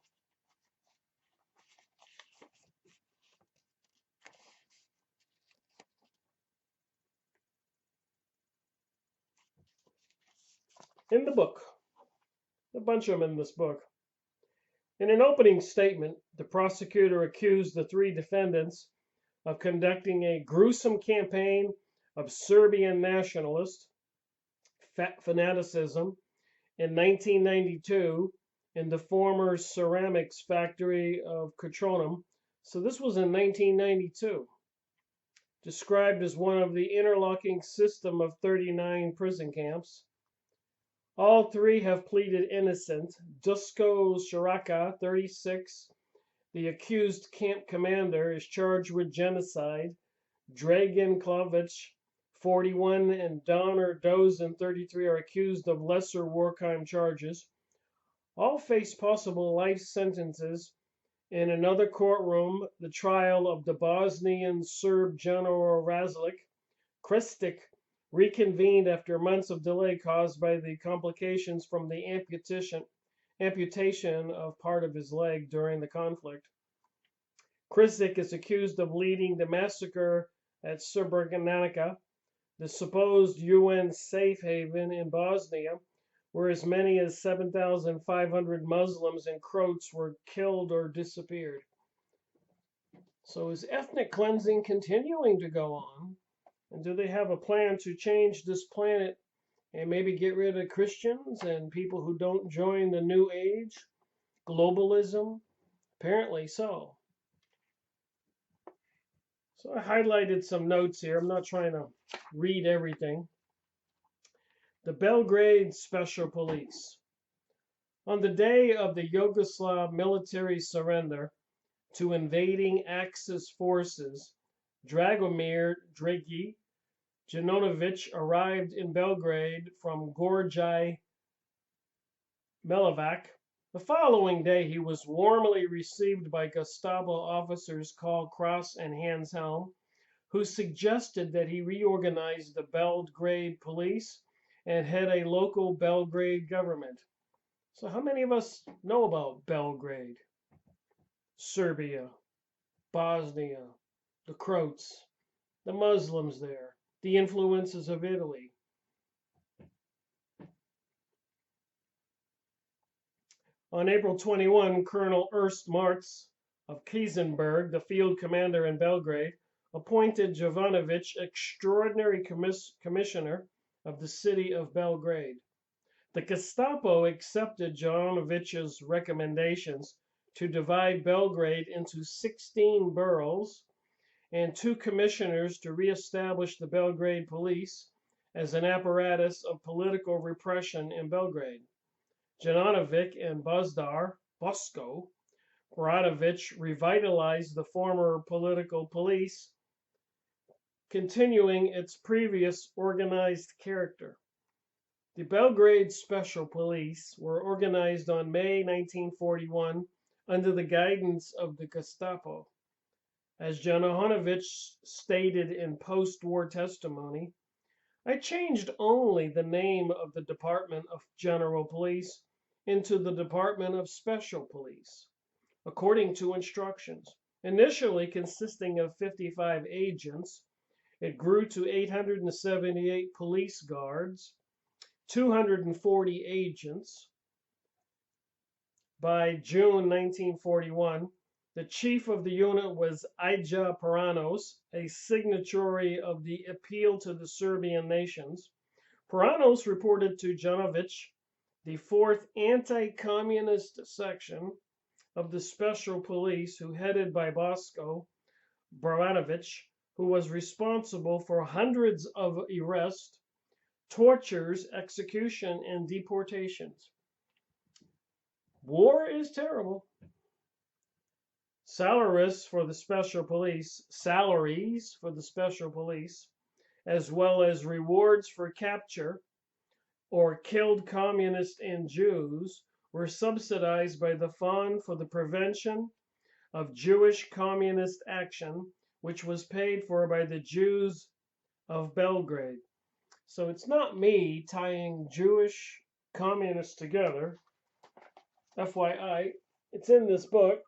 In the book, a bunch of them in this book. In an opening statement, the prosecutor accused the three defendants of conducting a gruesome campaign of Serbian nationalist fanaticism in 1992 in the former ceramics factory of Kotronum. So this was in 1992, described as one of the interlocking system of 39 prison camps. All three have pleaded innocent. Dusko Shiraka, 36, the accused camp commander, is charged with genocide. Dragan Klovic, 41, and Donner Dozen, 33, are accused of lesser war crime charges. All face possible life sentences. In another courtroom, the trial of the Bosnian Serb General Razlik Kristic reconvened after months of delay caused by the complications from the amputation of part of his leg during the conflict. Kristic is accused of leading the massacre at Srebrenica, the supposed UN safe haven in Bosnia, where as many as 7,500 Muslims and Croats were killed or disappeared. So is ethnic cleansing continuing to go on? And do they have a plan to change this planet and maybe get rid of Christians and people who don't join the New Age? Globalism? Apparently so. So I highlighted some notes here. I'm not trying to read everything. The Belgrade Special Police. On the day of the Yugoslav military surrender to invading Axis forces, Dragomir Dragi Janonovic arrived in Belgrade from Gorjaj Melovac. The following day, he was warmly received by Gestapo officers called Cross and Hanshelm, who suggested that he reorganize the Belgrade police and head a local Belgrade government. So how many of us know about Belgrade, Serbia, Bosnia, the Croats, the Muslims there, the influences of Italy? On April 21, Colonel Ernst Marx of Kiesenberg, the field commander in Belgrade, appointed Jovanovic extraordinary commissioner of the city of Belgrade. The Gestapo accepted Jovanovic's recommendations to divide Belgrade into 16 boroughs and 2 commissioners to reestablish the Belgrade police as an apparatus of political repression in Belgrade. Jovanovic and Bosko Baranovic revitalized the former political police, continuing its previous organized character. The Belgrade Special Police were organized on May 1941 under the guidance of the Gestapo. As Jovanovic stated in post-war testimony, I changed only the name of the Department of General Police into the Department of Special Police, according to instructions. Initially consisting of 55 agents, it grew to 878 police guards, 240 agents. By June 1941, the chief of the unit was Ija Paranos, a signatory of the Appeal to the Serbian Nations. Paranos reported to Jovanovic the 4th anti-communist section of the Special Police, who headed by Bosko Baranovic, who was responsible for hundreds of arrests, tortures, execution, and deportations. War is terrible. Salaries for the Special Police, as well as rewards for capture or killed communists and Jews, were subsidized by the Fund for the Prevention of Jewish communist action, which was paid for by the Jews of Belgrade. So it's not me tying Jewish communists together. FYI, it's in this book.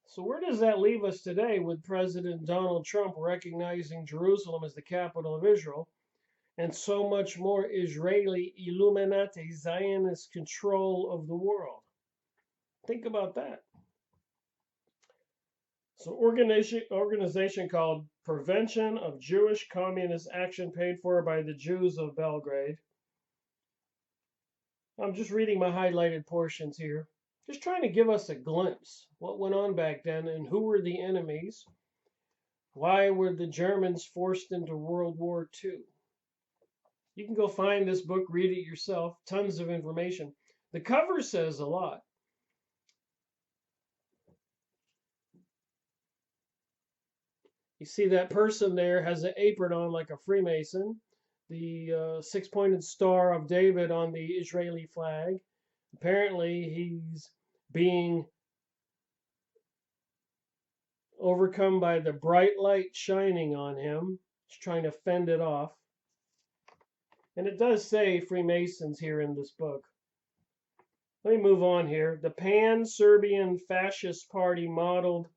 So where does that leave us today with President Donald Trump recognizing Jerusalem as the capital of Israel and so much more Israeli Illuminati Zionist control of the world? Think about that. So organization called Prevention of Jewish Communist Action, paid for by the Jews of Belgrade. I'm just reading my highlighted portions here. Just trying to give us a glimpse what went on back then and who were the enemies. Why were the Germans forced into World War II? You can go find this book, read it yourself. Tons of information. The cover says a lot. You see that person there has an apron on like a Freemason. The six-pointed Star of David on the Israeli flag. Apparently, he's being overcome by the bright light shining on him. He's trying to fend it off. And it does say Freemasons here in this book. Let me move on here. The Pan-Serbian Fascist Party modeled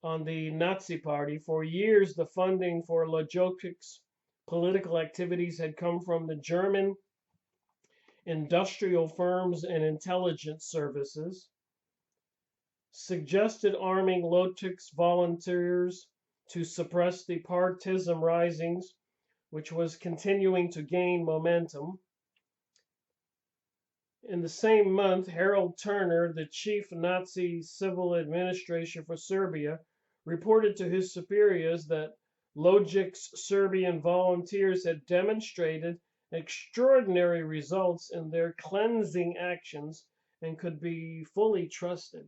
on the Nazi Party. For years, the funding for Lojokic's political activities had come from the German industrial firms and intelligence services. Suggested arming Lojokic's volunteers to suppress the partisan risings, which was continuing to gain momentum. In the same month, Harold Turner, the chief Nazi civil administrator for Serbia, reported to his superiors that Lojokic's Serbian volunteers had demonstrated extraordinary results in their cleansing actions and could be fully trusted.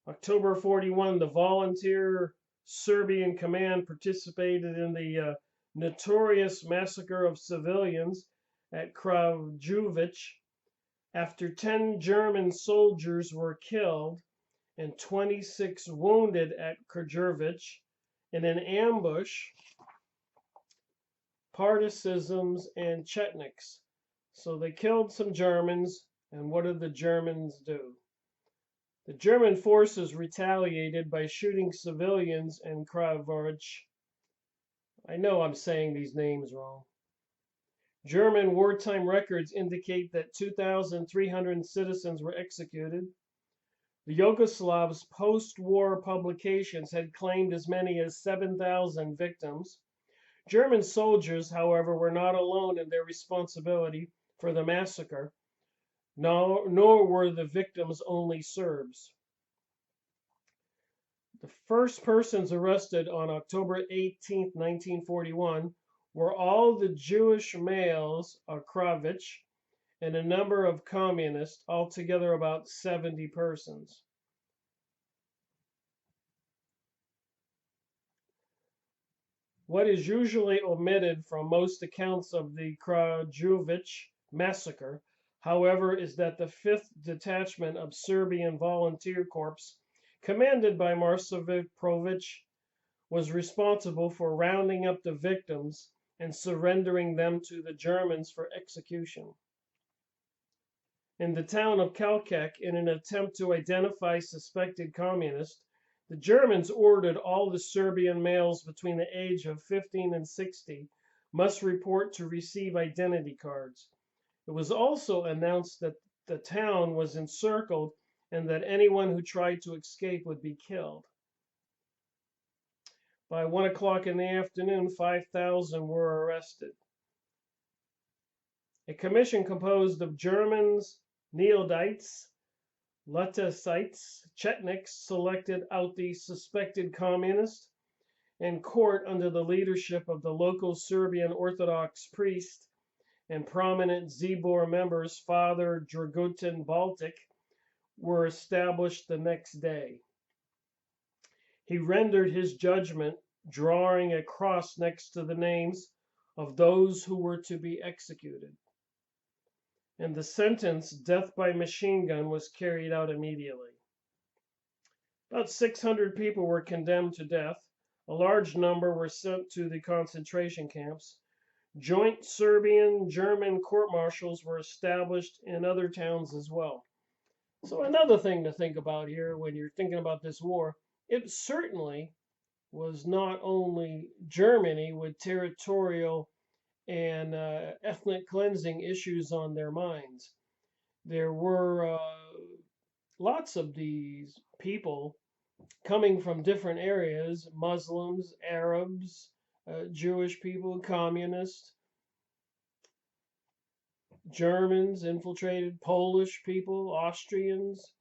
October 41, the volunteer Serbian command participated in the notorious massacre of civilians at Kragujevac after 10 German soldiers were killed and 26 wounded at Kragujevac in an ambush. Partisans and Chetniks. So they killed some Germans, and what did the Germans do? The German forces retaliated by shooting civilians in Kragujevac. I know I'm saying these names wrong. German wartime records indicate that 2,300 citizens were executed. The Yugoslavs' post-war publications had claimed as many as 7,000 victims. German soldiers, however, were not alone in their responsibility for the massacre, nor were the victims only Serbs. The first persons arrested on October 18, 1941, were all the Jewish males of Kragujevac and a number of communists, altogether about 70 persons. What is usually omitted from most accounts of the Kragujevac massacre, however, is that the 5th Detachment of Serbian Volunteer Corps, commanded by Marsovic, was responsible for rounding up the victims and surrendering them to the Germans for execution. In the town of Kalkek, in an attempt to identify suspected communists, the Germans ordered all the Serbian males between the age of 15 and 60 must report to receive identity cards. It was also announced that the town was encircled and that anyone who tried to escape would be killed. By 1 o'clock in the afternoon, 5,000 were arrested. A commission composed of Germans, Neodites, Lutasites, Chetniks selected out the suspected communists, and court, under the leadership of the local Serbian Orthodox priest and prominent Zbor members, Father Dragutin Baltic, were established the next day. He rendered his judgment, drawing a cross next to the names of those who were to be executed. And the sentence, death by machine gun, was carried out immediately. About 600 people were condemned to death. A large number were sent to the concentration camps. Joint Serbian-German court-martials were established in other towns as well. So another thing to think about here when you're thinking about this war, it certainly was not only Germany with territorial and ethnic cleansing issues on their minds. There were lots of these people coming from different areas, Muslims, Arabs, Jewish people, communists, Germans infiltrated, Polish people, Austrians,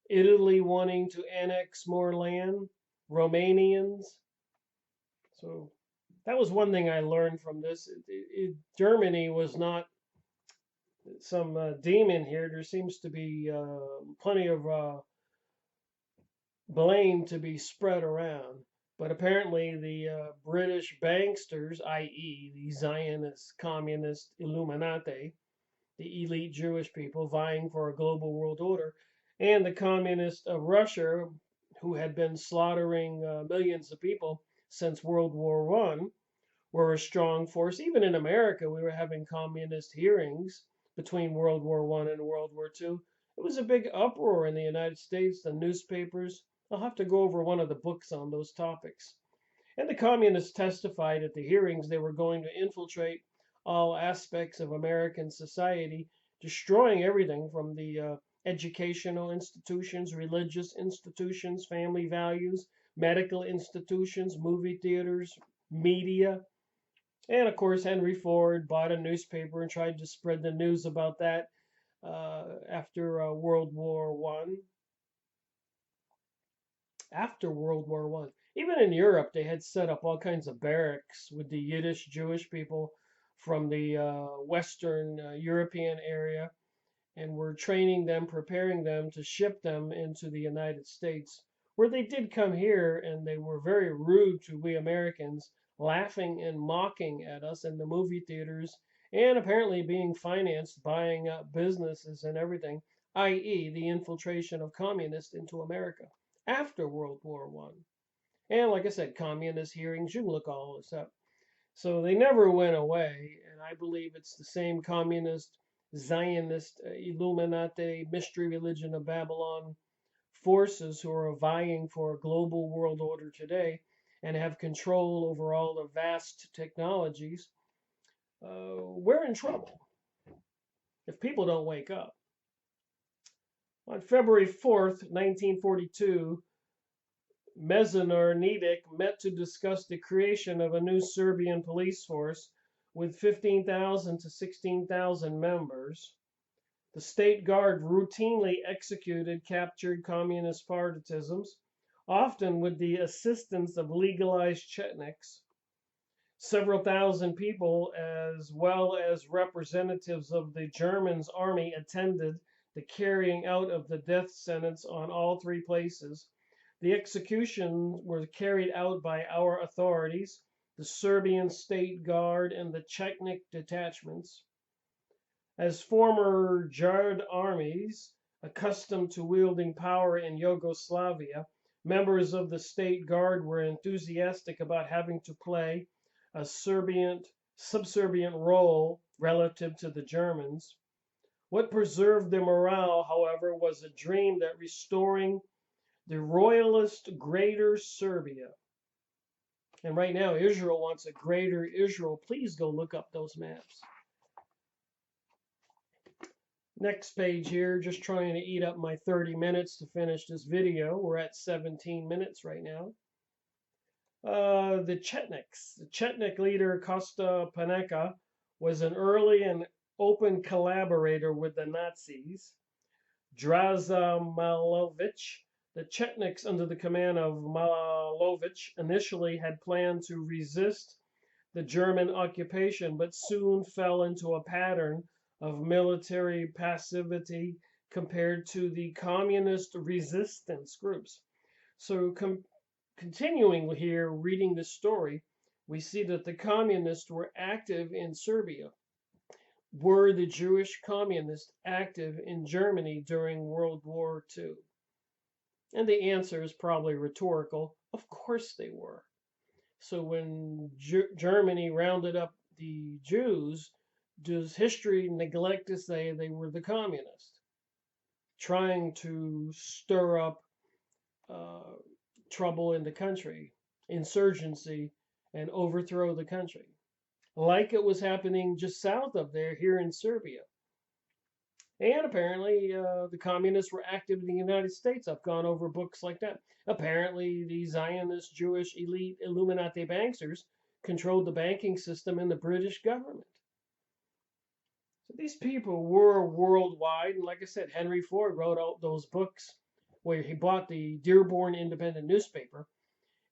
Italy wanting to annex more land, Romanians. So that was one thing I learned from this. Germany was not some demon here. There seems to be plenty of blame to be spread around. But apparently the British banksters, i.e. the Zionist, communist Illuminati, the elite Jewish people vying for a global world order, and the communists of Russia, who had been slaughtering millions of people since World War I, were a strong force. Even in America, we were having communist hearings between World War I and World War II. It was a big uproar in the United States, the newspapers. I'll have to go over one of the books on those topics. And the communists testified at the hearings they were going to infiltrate all aspects of American society, destroying everything from the educational institutions, religious institutions, family values, medical institutions, movie theaters, media. And of course, Henry Ford bought a newspaper and tried to spread the news about that after World War One. After World War One, even in Europe, they had set up all kinds of barracks with the Yiddish Jewish people from the Western European area, and were training them, preparing them to ship them into the United States, where they did come here, and they were very rude to we Americans, laughing and mocking at us in the movie theaters, and apparently being financed, buying up businesses and everything, i.e. the infiltration of communists into America after World War One. And like I said, communist hearings, you can look all this up. So they never went away, and I believe it's the same communist, Zionist, Illuminati, mystery religion of Babylon forces who are vying for a global world order today and have control over all the vast technologies. We're in trouble if people don't wake up. On February 4th, 1942, Mezinar Nedic met to discuss the creation of a new Serbian police force with 15,000 to 16,000 members. The state guard routinely executed captured communist partisans, often with the assistance of legalized Chetniks. Several thousand people, as well as representatives of the Germans' army, attended the carrying out of the death sentence on all three places. The executions were carried out by our authorities, the Serbian State Guard, and the Chetnik detachments. As former Jard armies, accustomed to wielding power in Yugoslavia, members of the State Guard were enthusiastic about having to play a subservient role relative to the Germans. What preserved their morale, however, was a dream that restoring the royalist Greater Serbia. And right now, Israel wants a Greater Israel. Please go look up those maps. Next page here, just trying to eat up my 30 minutes to finish this video. We're at 17 minutes right now. The Chetniks. The Chetnik leader, Kosta Paneka, was an early and open collaborator with the Nazis. Draza Malovic, the Chetniks under the command of Malovic initially had planned to resist the German occupation, but soon fell into a pattern of military passivity compared to the communist resistance groups. So continuing here, reading this story, we see that the communists were active in Serbia. Were the Jewish communists active in Germany during World War II? And the answer is probably rhetorical. Of course they were. So when Germany rounded up the Jews, does history neglect to say they were the communists, trying to stir up uh, trouble in the country, insurgency, and overthrow the country, like it was happening just south of there here in Serbia? And apparently, the communists were active in the United States. I've gone over books like that. Apparently, the Zionist Jewish elite Illuminati banksters controlled the banking system in the British government. So these people were worldwide. And like I said, Henry Ford wrote out those books where he bought the Dearborn Independent newspaper.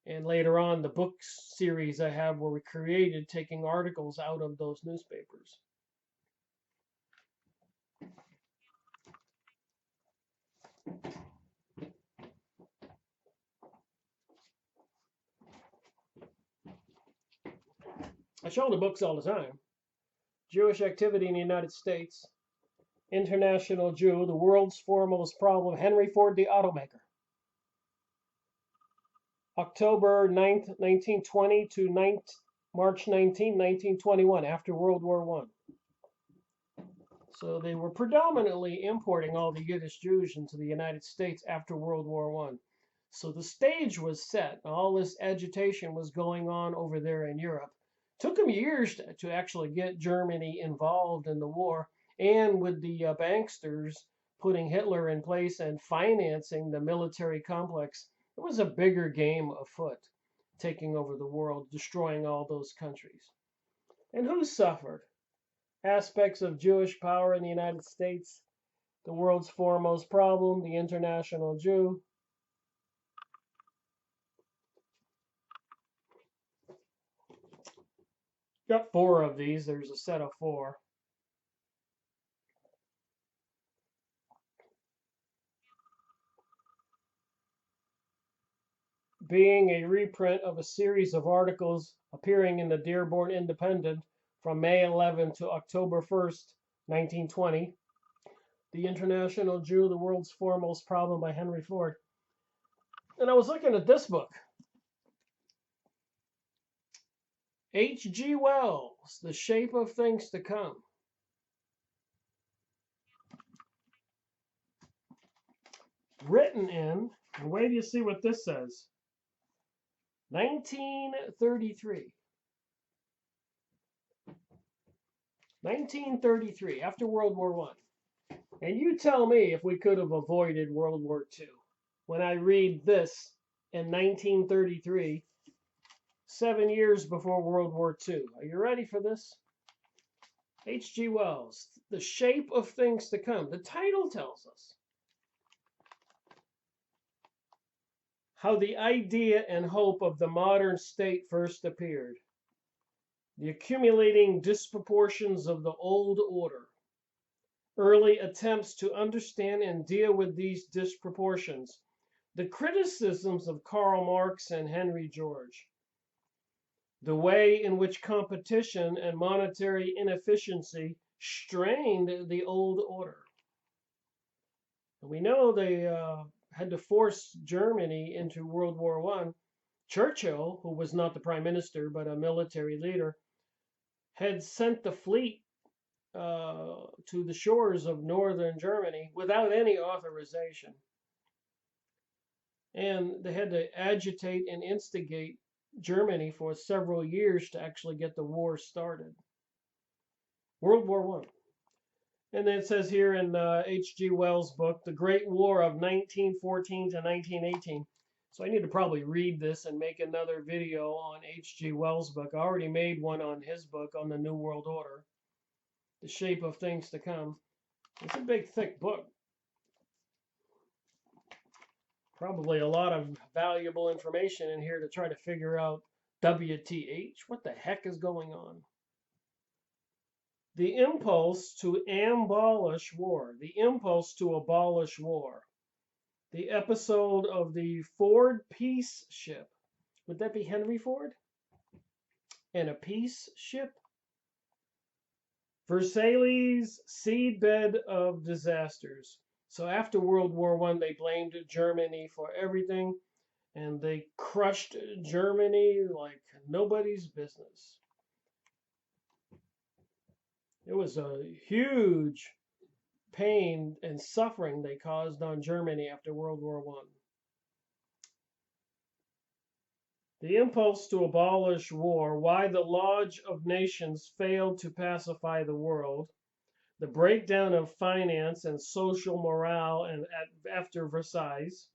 And later on, the book series I have were created taking articles out of those newspapers. I show the books all the time. Jewish activity in the United States. International Jew, the world's foremost problem, Henry Ford, the automaker. October 9th, 1920 to March 19, 1921, after World War I. So they were predominantly importing all the Yiddish Jews into the United States after World War I. So the stage was set. All this agitation was going on over there in Europe. Took them years to actually get Germany involved in the war, and with the banksters putting Hitler in place and financing the military complex, it was a bigger game afoot, taking over the world, destroying all those countries. And who suffered? Aspects of Jewish power in the United States, the world's foremost problem, the international Jew. Got 4 of these. There's a set of 4. Being a reprint of a series of articles appearing in the Dearborn Independent from May 11 to October 1st, 1920. The International Jew, the World's Foremost Problem by Henry Ford. And I was looking at this book. H.G. Wells, The Shape of Things to Come. Written in, and wait till you see what this says, 1933. 1933, after World War I. And you tell me if we could have avoided World War II. When I read this in 1933, 7 years before World War II. Are you ready for this? H.G. Wells, The Shape of Things to Come. The title tells us how the idea and hope of the modern state first appeared. The accumulating disproportions of the old order. Early attempts to understand and deal with these disproportions. The criticisms of Karl Marx and Henry George. The way in which competition and monetary inefficiency strained the old order. And we know they had to force Germany into World War I. Churchill, who was not the prime minister but a military leader, had sent the fleet to the shores of northern Germany without any authorization. And they had to agitate and instigate Germany for several years to actually get the war started. World War I. And then it says here in H.G. Wells' book, The Great War of 1914 to 1918. So I need to probably read this and make another video on H.G. Wells' book. I already made one on his book on the New World Order, The Shape of Things to Come. It's a big, thick book. Probably a lot of valuable information in here to try to figure out WTH. What the heck is going on? The impulse to abolish war. The impulse to abolish war. The episode of the Ford Peace Ship. Would that be Henry Ford? and a peace ship? Versailles, seedbed of disasters. So after World War I, they blamed Germany for everything, and they crushed Germany like nobody's business. It was a huge pain and suffering they caused on Germany after World War I. The impulse to abolish war, why the Lodge of Nations failed to pacify the world, the breakdown of finance and social morale after Versailles,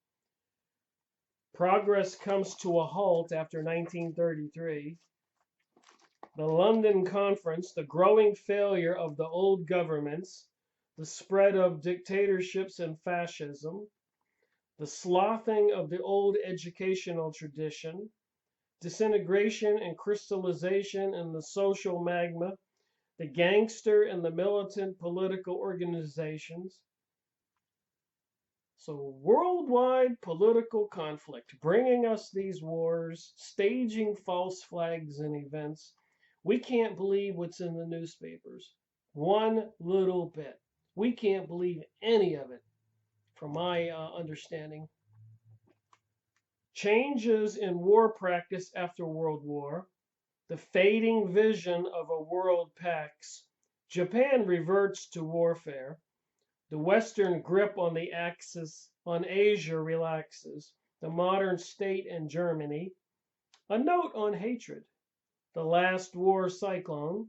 progress comes to a halt after 1933, the London Conference, the growing failure of the old governments, the spread of dictatorships and fascism, the sloughing of the old educational tradition, disintegration and crystallization in the social magma, the gangster and the militant political organizations. So, worldwide political conflict, bringing us these wars, staging false flags and events. We can't believe what's in the newspapers. One little bit. We can't believe any of it, from my understanding. Changes in war practice after World War, the fading vision of a world pax. Japan reverts to warfare. The Western grip on the Axis on Asia relaxes. The modern state in Germany. A note on hatred. The last war cyclone.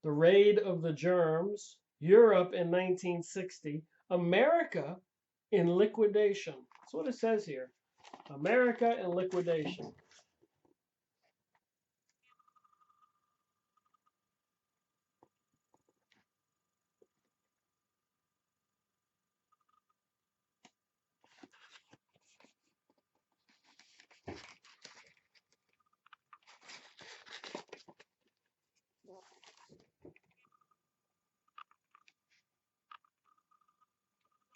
The raid of the germs. Europe in 1960. America in liquidation. That's what it says here. America in liquidation.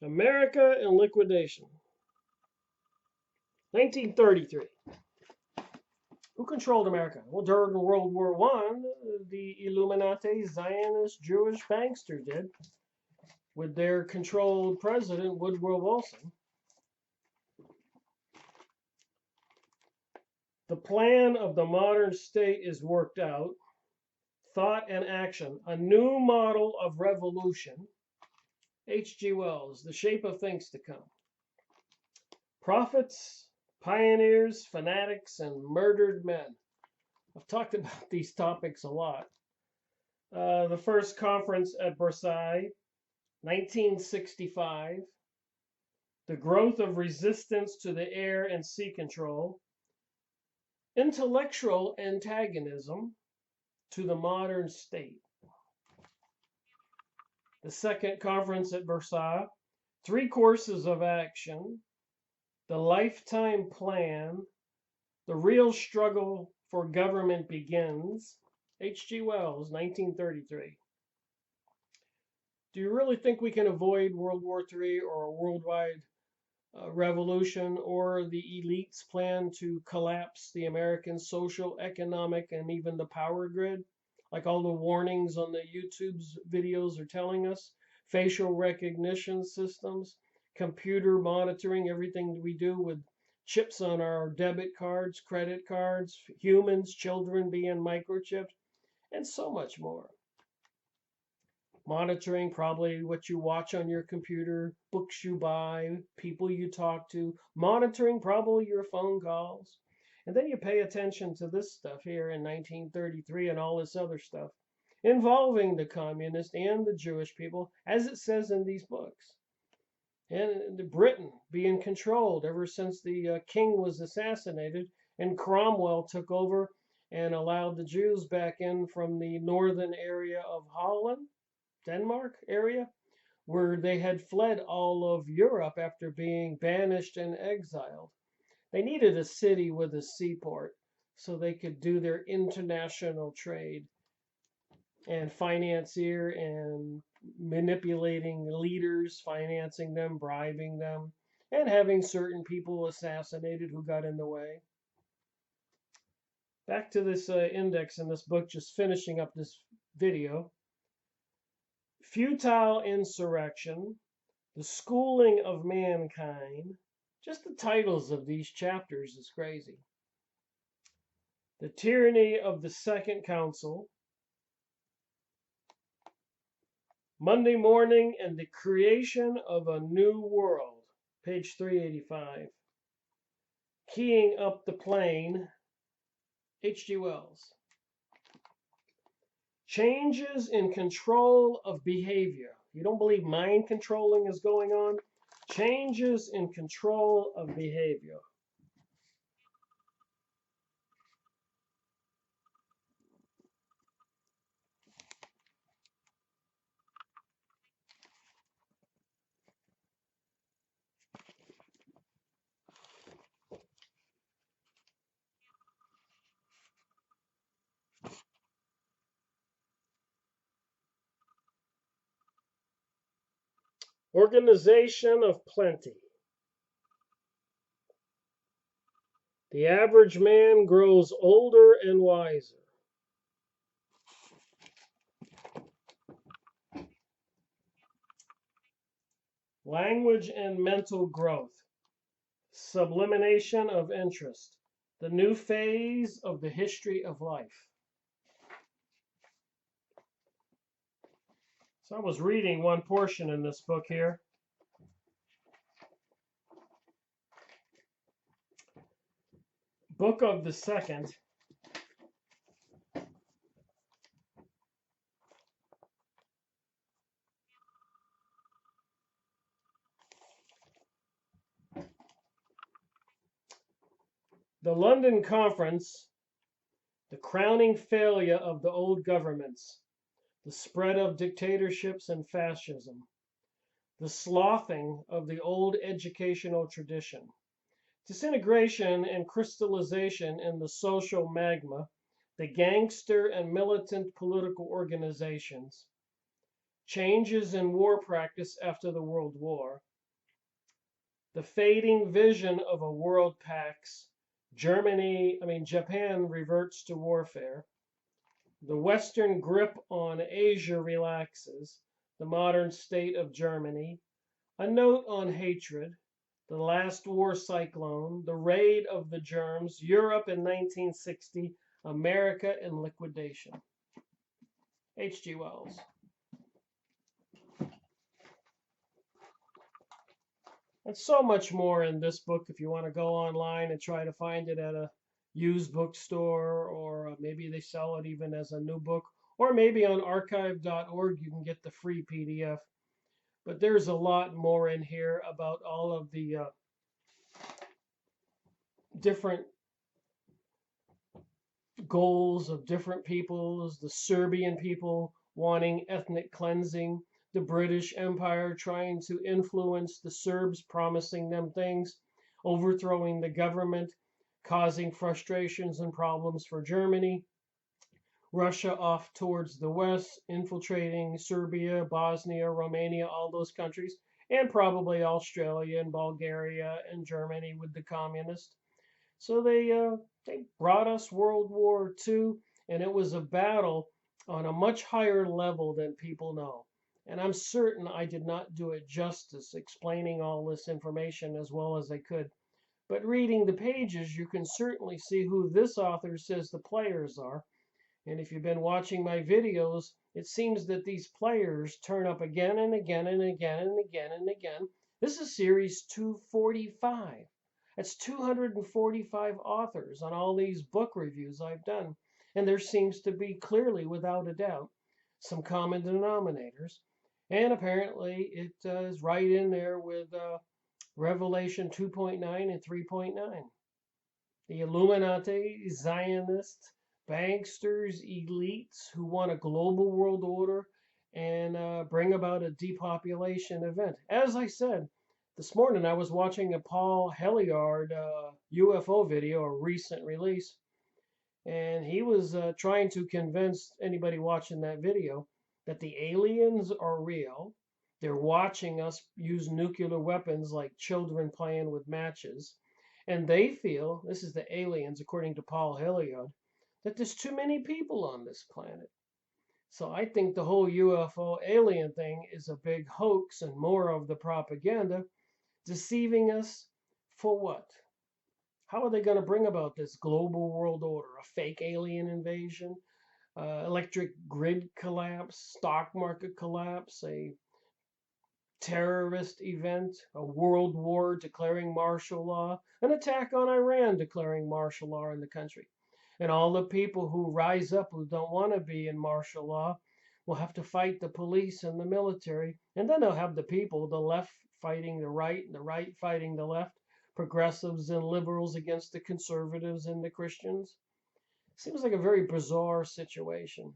America in liquidation. 1933. Who controlled America? Well, during World War I, the Illuminati Zionist Jewish banksters did, with their controlled president, Woodrow Wilson. The plan of the modern state is worked out. Thought and action. A new model of revolution. H.G. Wells, The Shape of Things to Come. Prophets, pioneers, fanatics, and murdered men. I've talked about these topics a lot. The first conference at Versailles, 1965. The growth of resistance to the air and sea control. Intellectual antagonism to the modern state. The second conference at Versailles, 3 courses of action. The lifetime plan. The real struggle for government begins. H.G. Wells, 1933. Do you really think we can avoid World War III or a worldwide revolution, or the elites' plan to collapse the American social, economic, and even the power grid? Like all the warnings on the YouTube's videos are telling us. Facial recognition systems, computer monitoring everything we do with chips on our debit cards, credit cards, humans, children being microchipped, and so much more. Monitoring probably what you watch on your computer, books you buy, people you talk to, monitoring probably your phone calls. And then you pay attention to this stuff here in 1933 and all this other stuff involving the communists and the Jewish people, as it says in these books. And Britain being controlled ever since the king was assassinated and Cromwell took over and allowed the Jews back in from the northern area of Holland, Denmark area, where they had fled all of Europe after being banished and exiled. They needed a city with a seaport so they could do their international trade and financier and manipulating leaders, financing them, bribing them, and having certain people assassinated who got in the way. back to this index in this book, just finishing up this video. Futile insurrection, the schooling of mankind. Just the titles of these chapters is crazy. The tyranny of the Second Council, Monday morning and the creation of a new world, page 385. Keying up the plane, H.G. Wells. Changes in control of behavior. You don't believe mind controlling is going on? Changes in control of behavior. Organization of plenty. The average man grows older and wiser. Language and mental growth. Sublimation of interest. The new phase of the history of life. So I was reading one portion in this book here. Book of the Second. The London Conference, the crowning failure of the old governments, the spread of dictatorships and fascism, the sloughing of the old educational tradition, disintegration and crystallization in the social magma, the gangster and militant political organizations, changes in war practice after the World War, the fading vision of a world pax, Japan reverts to warfare, the Western grip on Asia relaxes, the modern state of Germany, a note on hatred, the last war cyclone, the raid of the germs, Europe in 1960, America in liquidation. H.G. Wells. And so much more in this book if you want to go online and try to find it at a used bookstore, or maybe they sell it even as a new book, or maybe on archive.org you can get the free PDF. But there's a lot more in here about all of the different goals of different peoples, the Serbian people wanting ethnic cleansing, the British Empire trying to influence the Serbs, promising them things, overthrowing the government, causing frustrations and problems for Germany, Russia off towards the west, infiltrating Serbia, Bosnia, Romania, all those countries, and probably Australia and Bulgaria and Germany with the communists. So they brought us World War II, and it was a battle on a much higher level than people know. And I'm certain I did not do it justice explaining all this information as well as I could. But reading the pages, you can certainly see who this author says the players are. And if you've been watching my videos, it seems that these players turn up again and again and again and again and again. This is series 245. That's 245 authors on all these book reviews I've done. And there seems to be clearly, without a doubt, some common denominators. And apparently it is right in there with Revelation 2.9 and 3.9. The Illuminati, Zionists, banksters, elites who want a global world order and bring about a depopulation event. As I said, this morning I was watching a Paul Heliard UFO video, a recent release, and he was trying to convince anybody watching that video that the aliens are real. They're watching us use nuclear weapons like children playing with matches. And they feel, this is the aliens according to Paul Heliard, that there's too many people on this planet. So I think the whole UFO alien thing is a big hoax and more of the propaganda, deceiving us for what? How are they going to bring about this global world order? A fake alien invasion, electric grid collapse, stock market collapse, a terrorist event, a world war declaring martial law, an attack on Iran declaring martial law in the country. And all the people who rise up who don't want to be in martial law will have to fight the police and the military. And then they'll have the people, the left fighting the right, and the right fighting the left, progressives and liberals against the conservatives and the Christians. Seems like a very bizarre situation.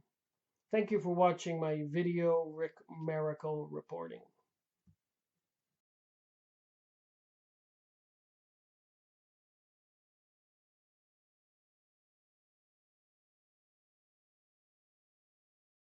Thank you for watching my video, Rick Miracle reporting.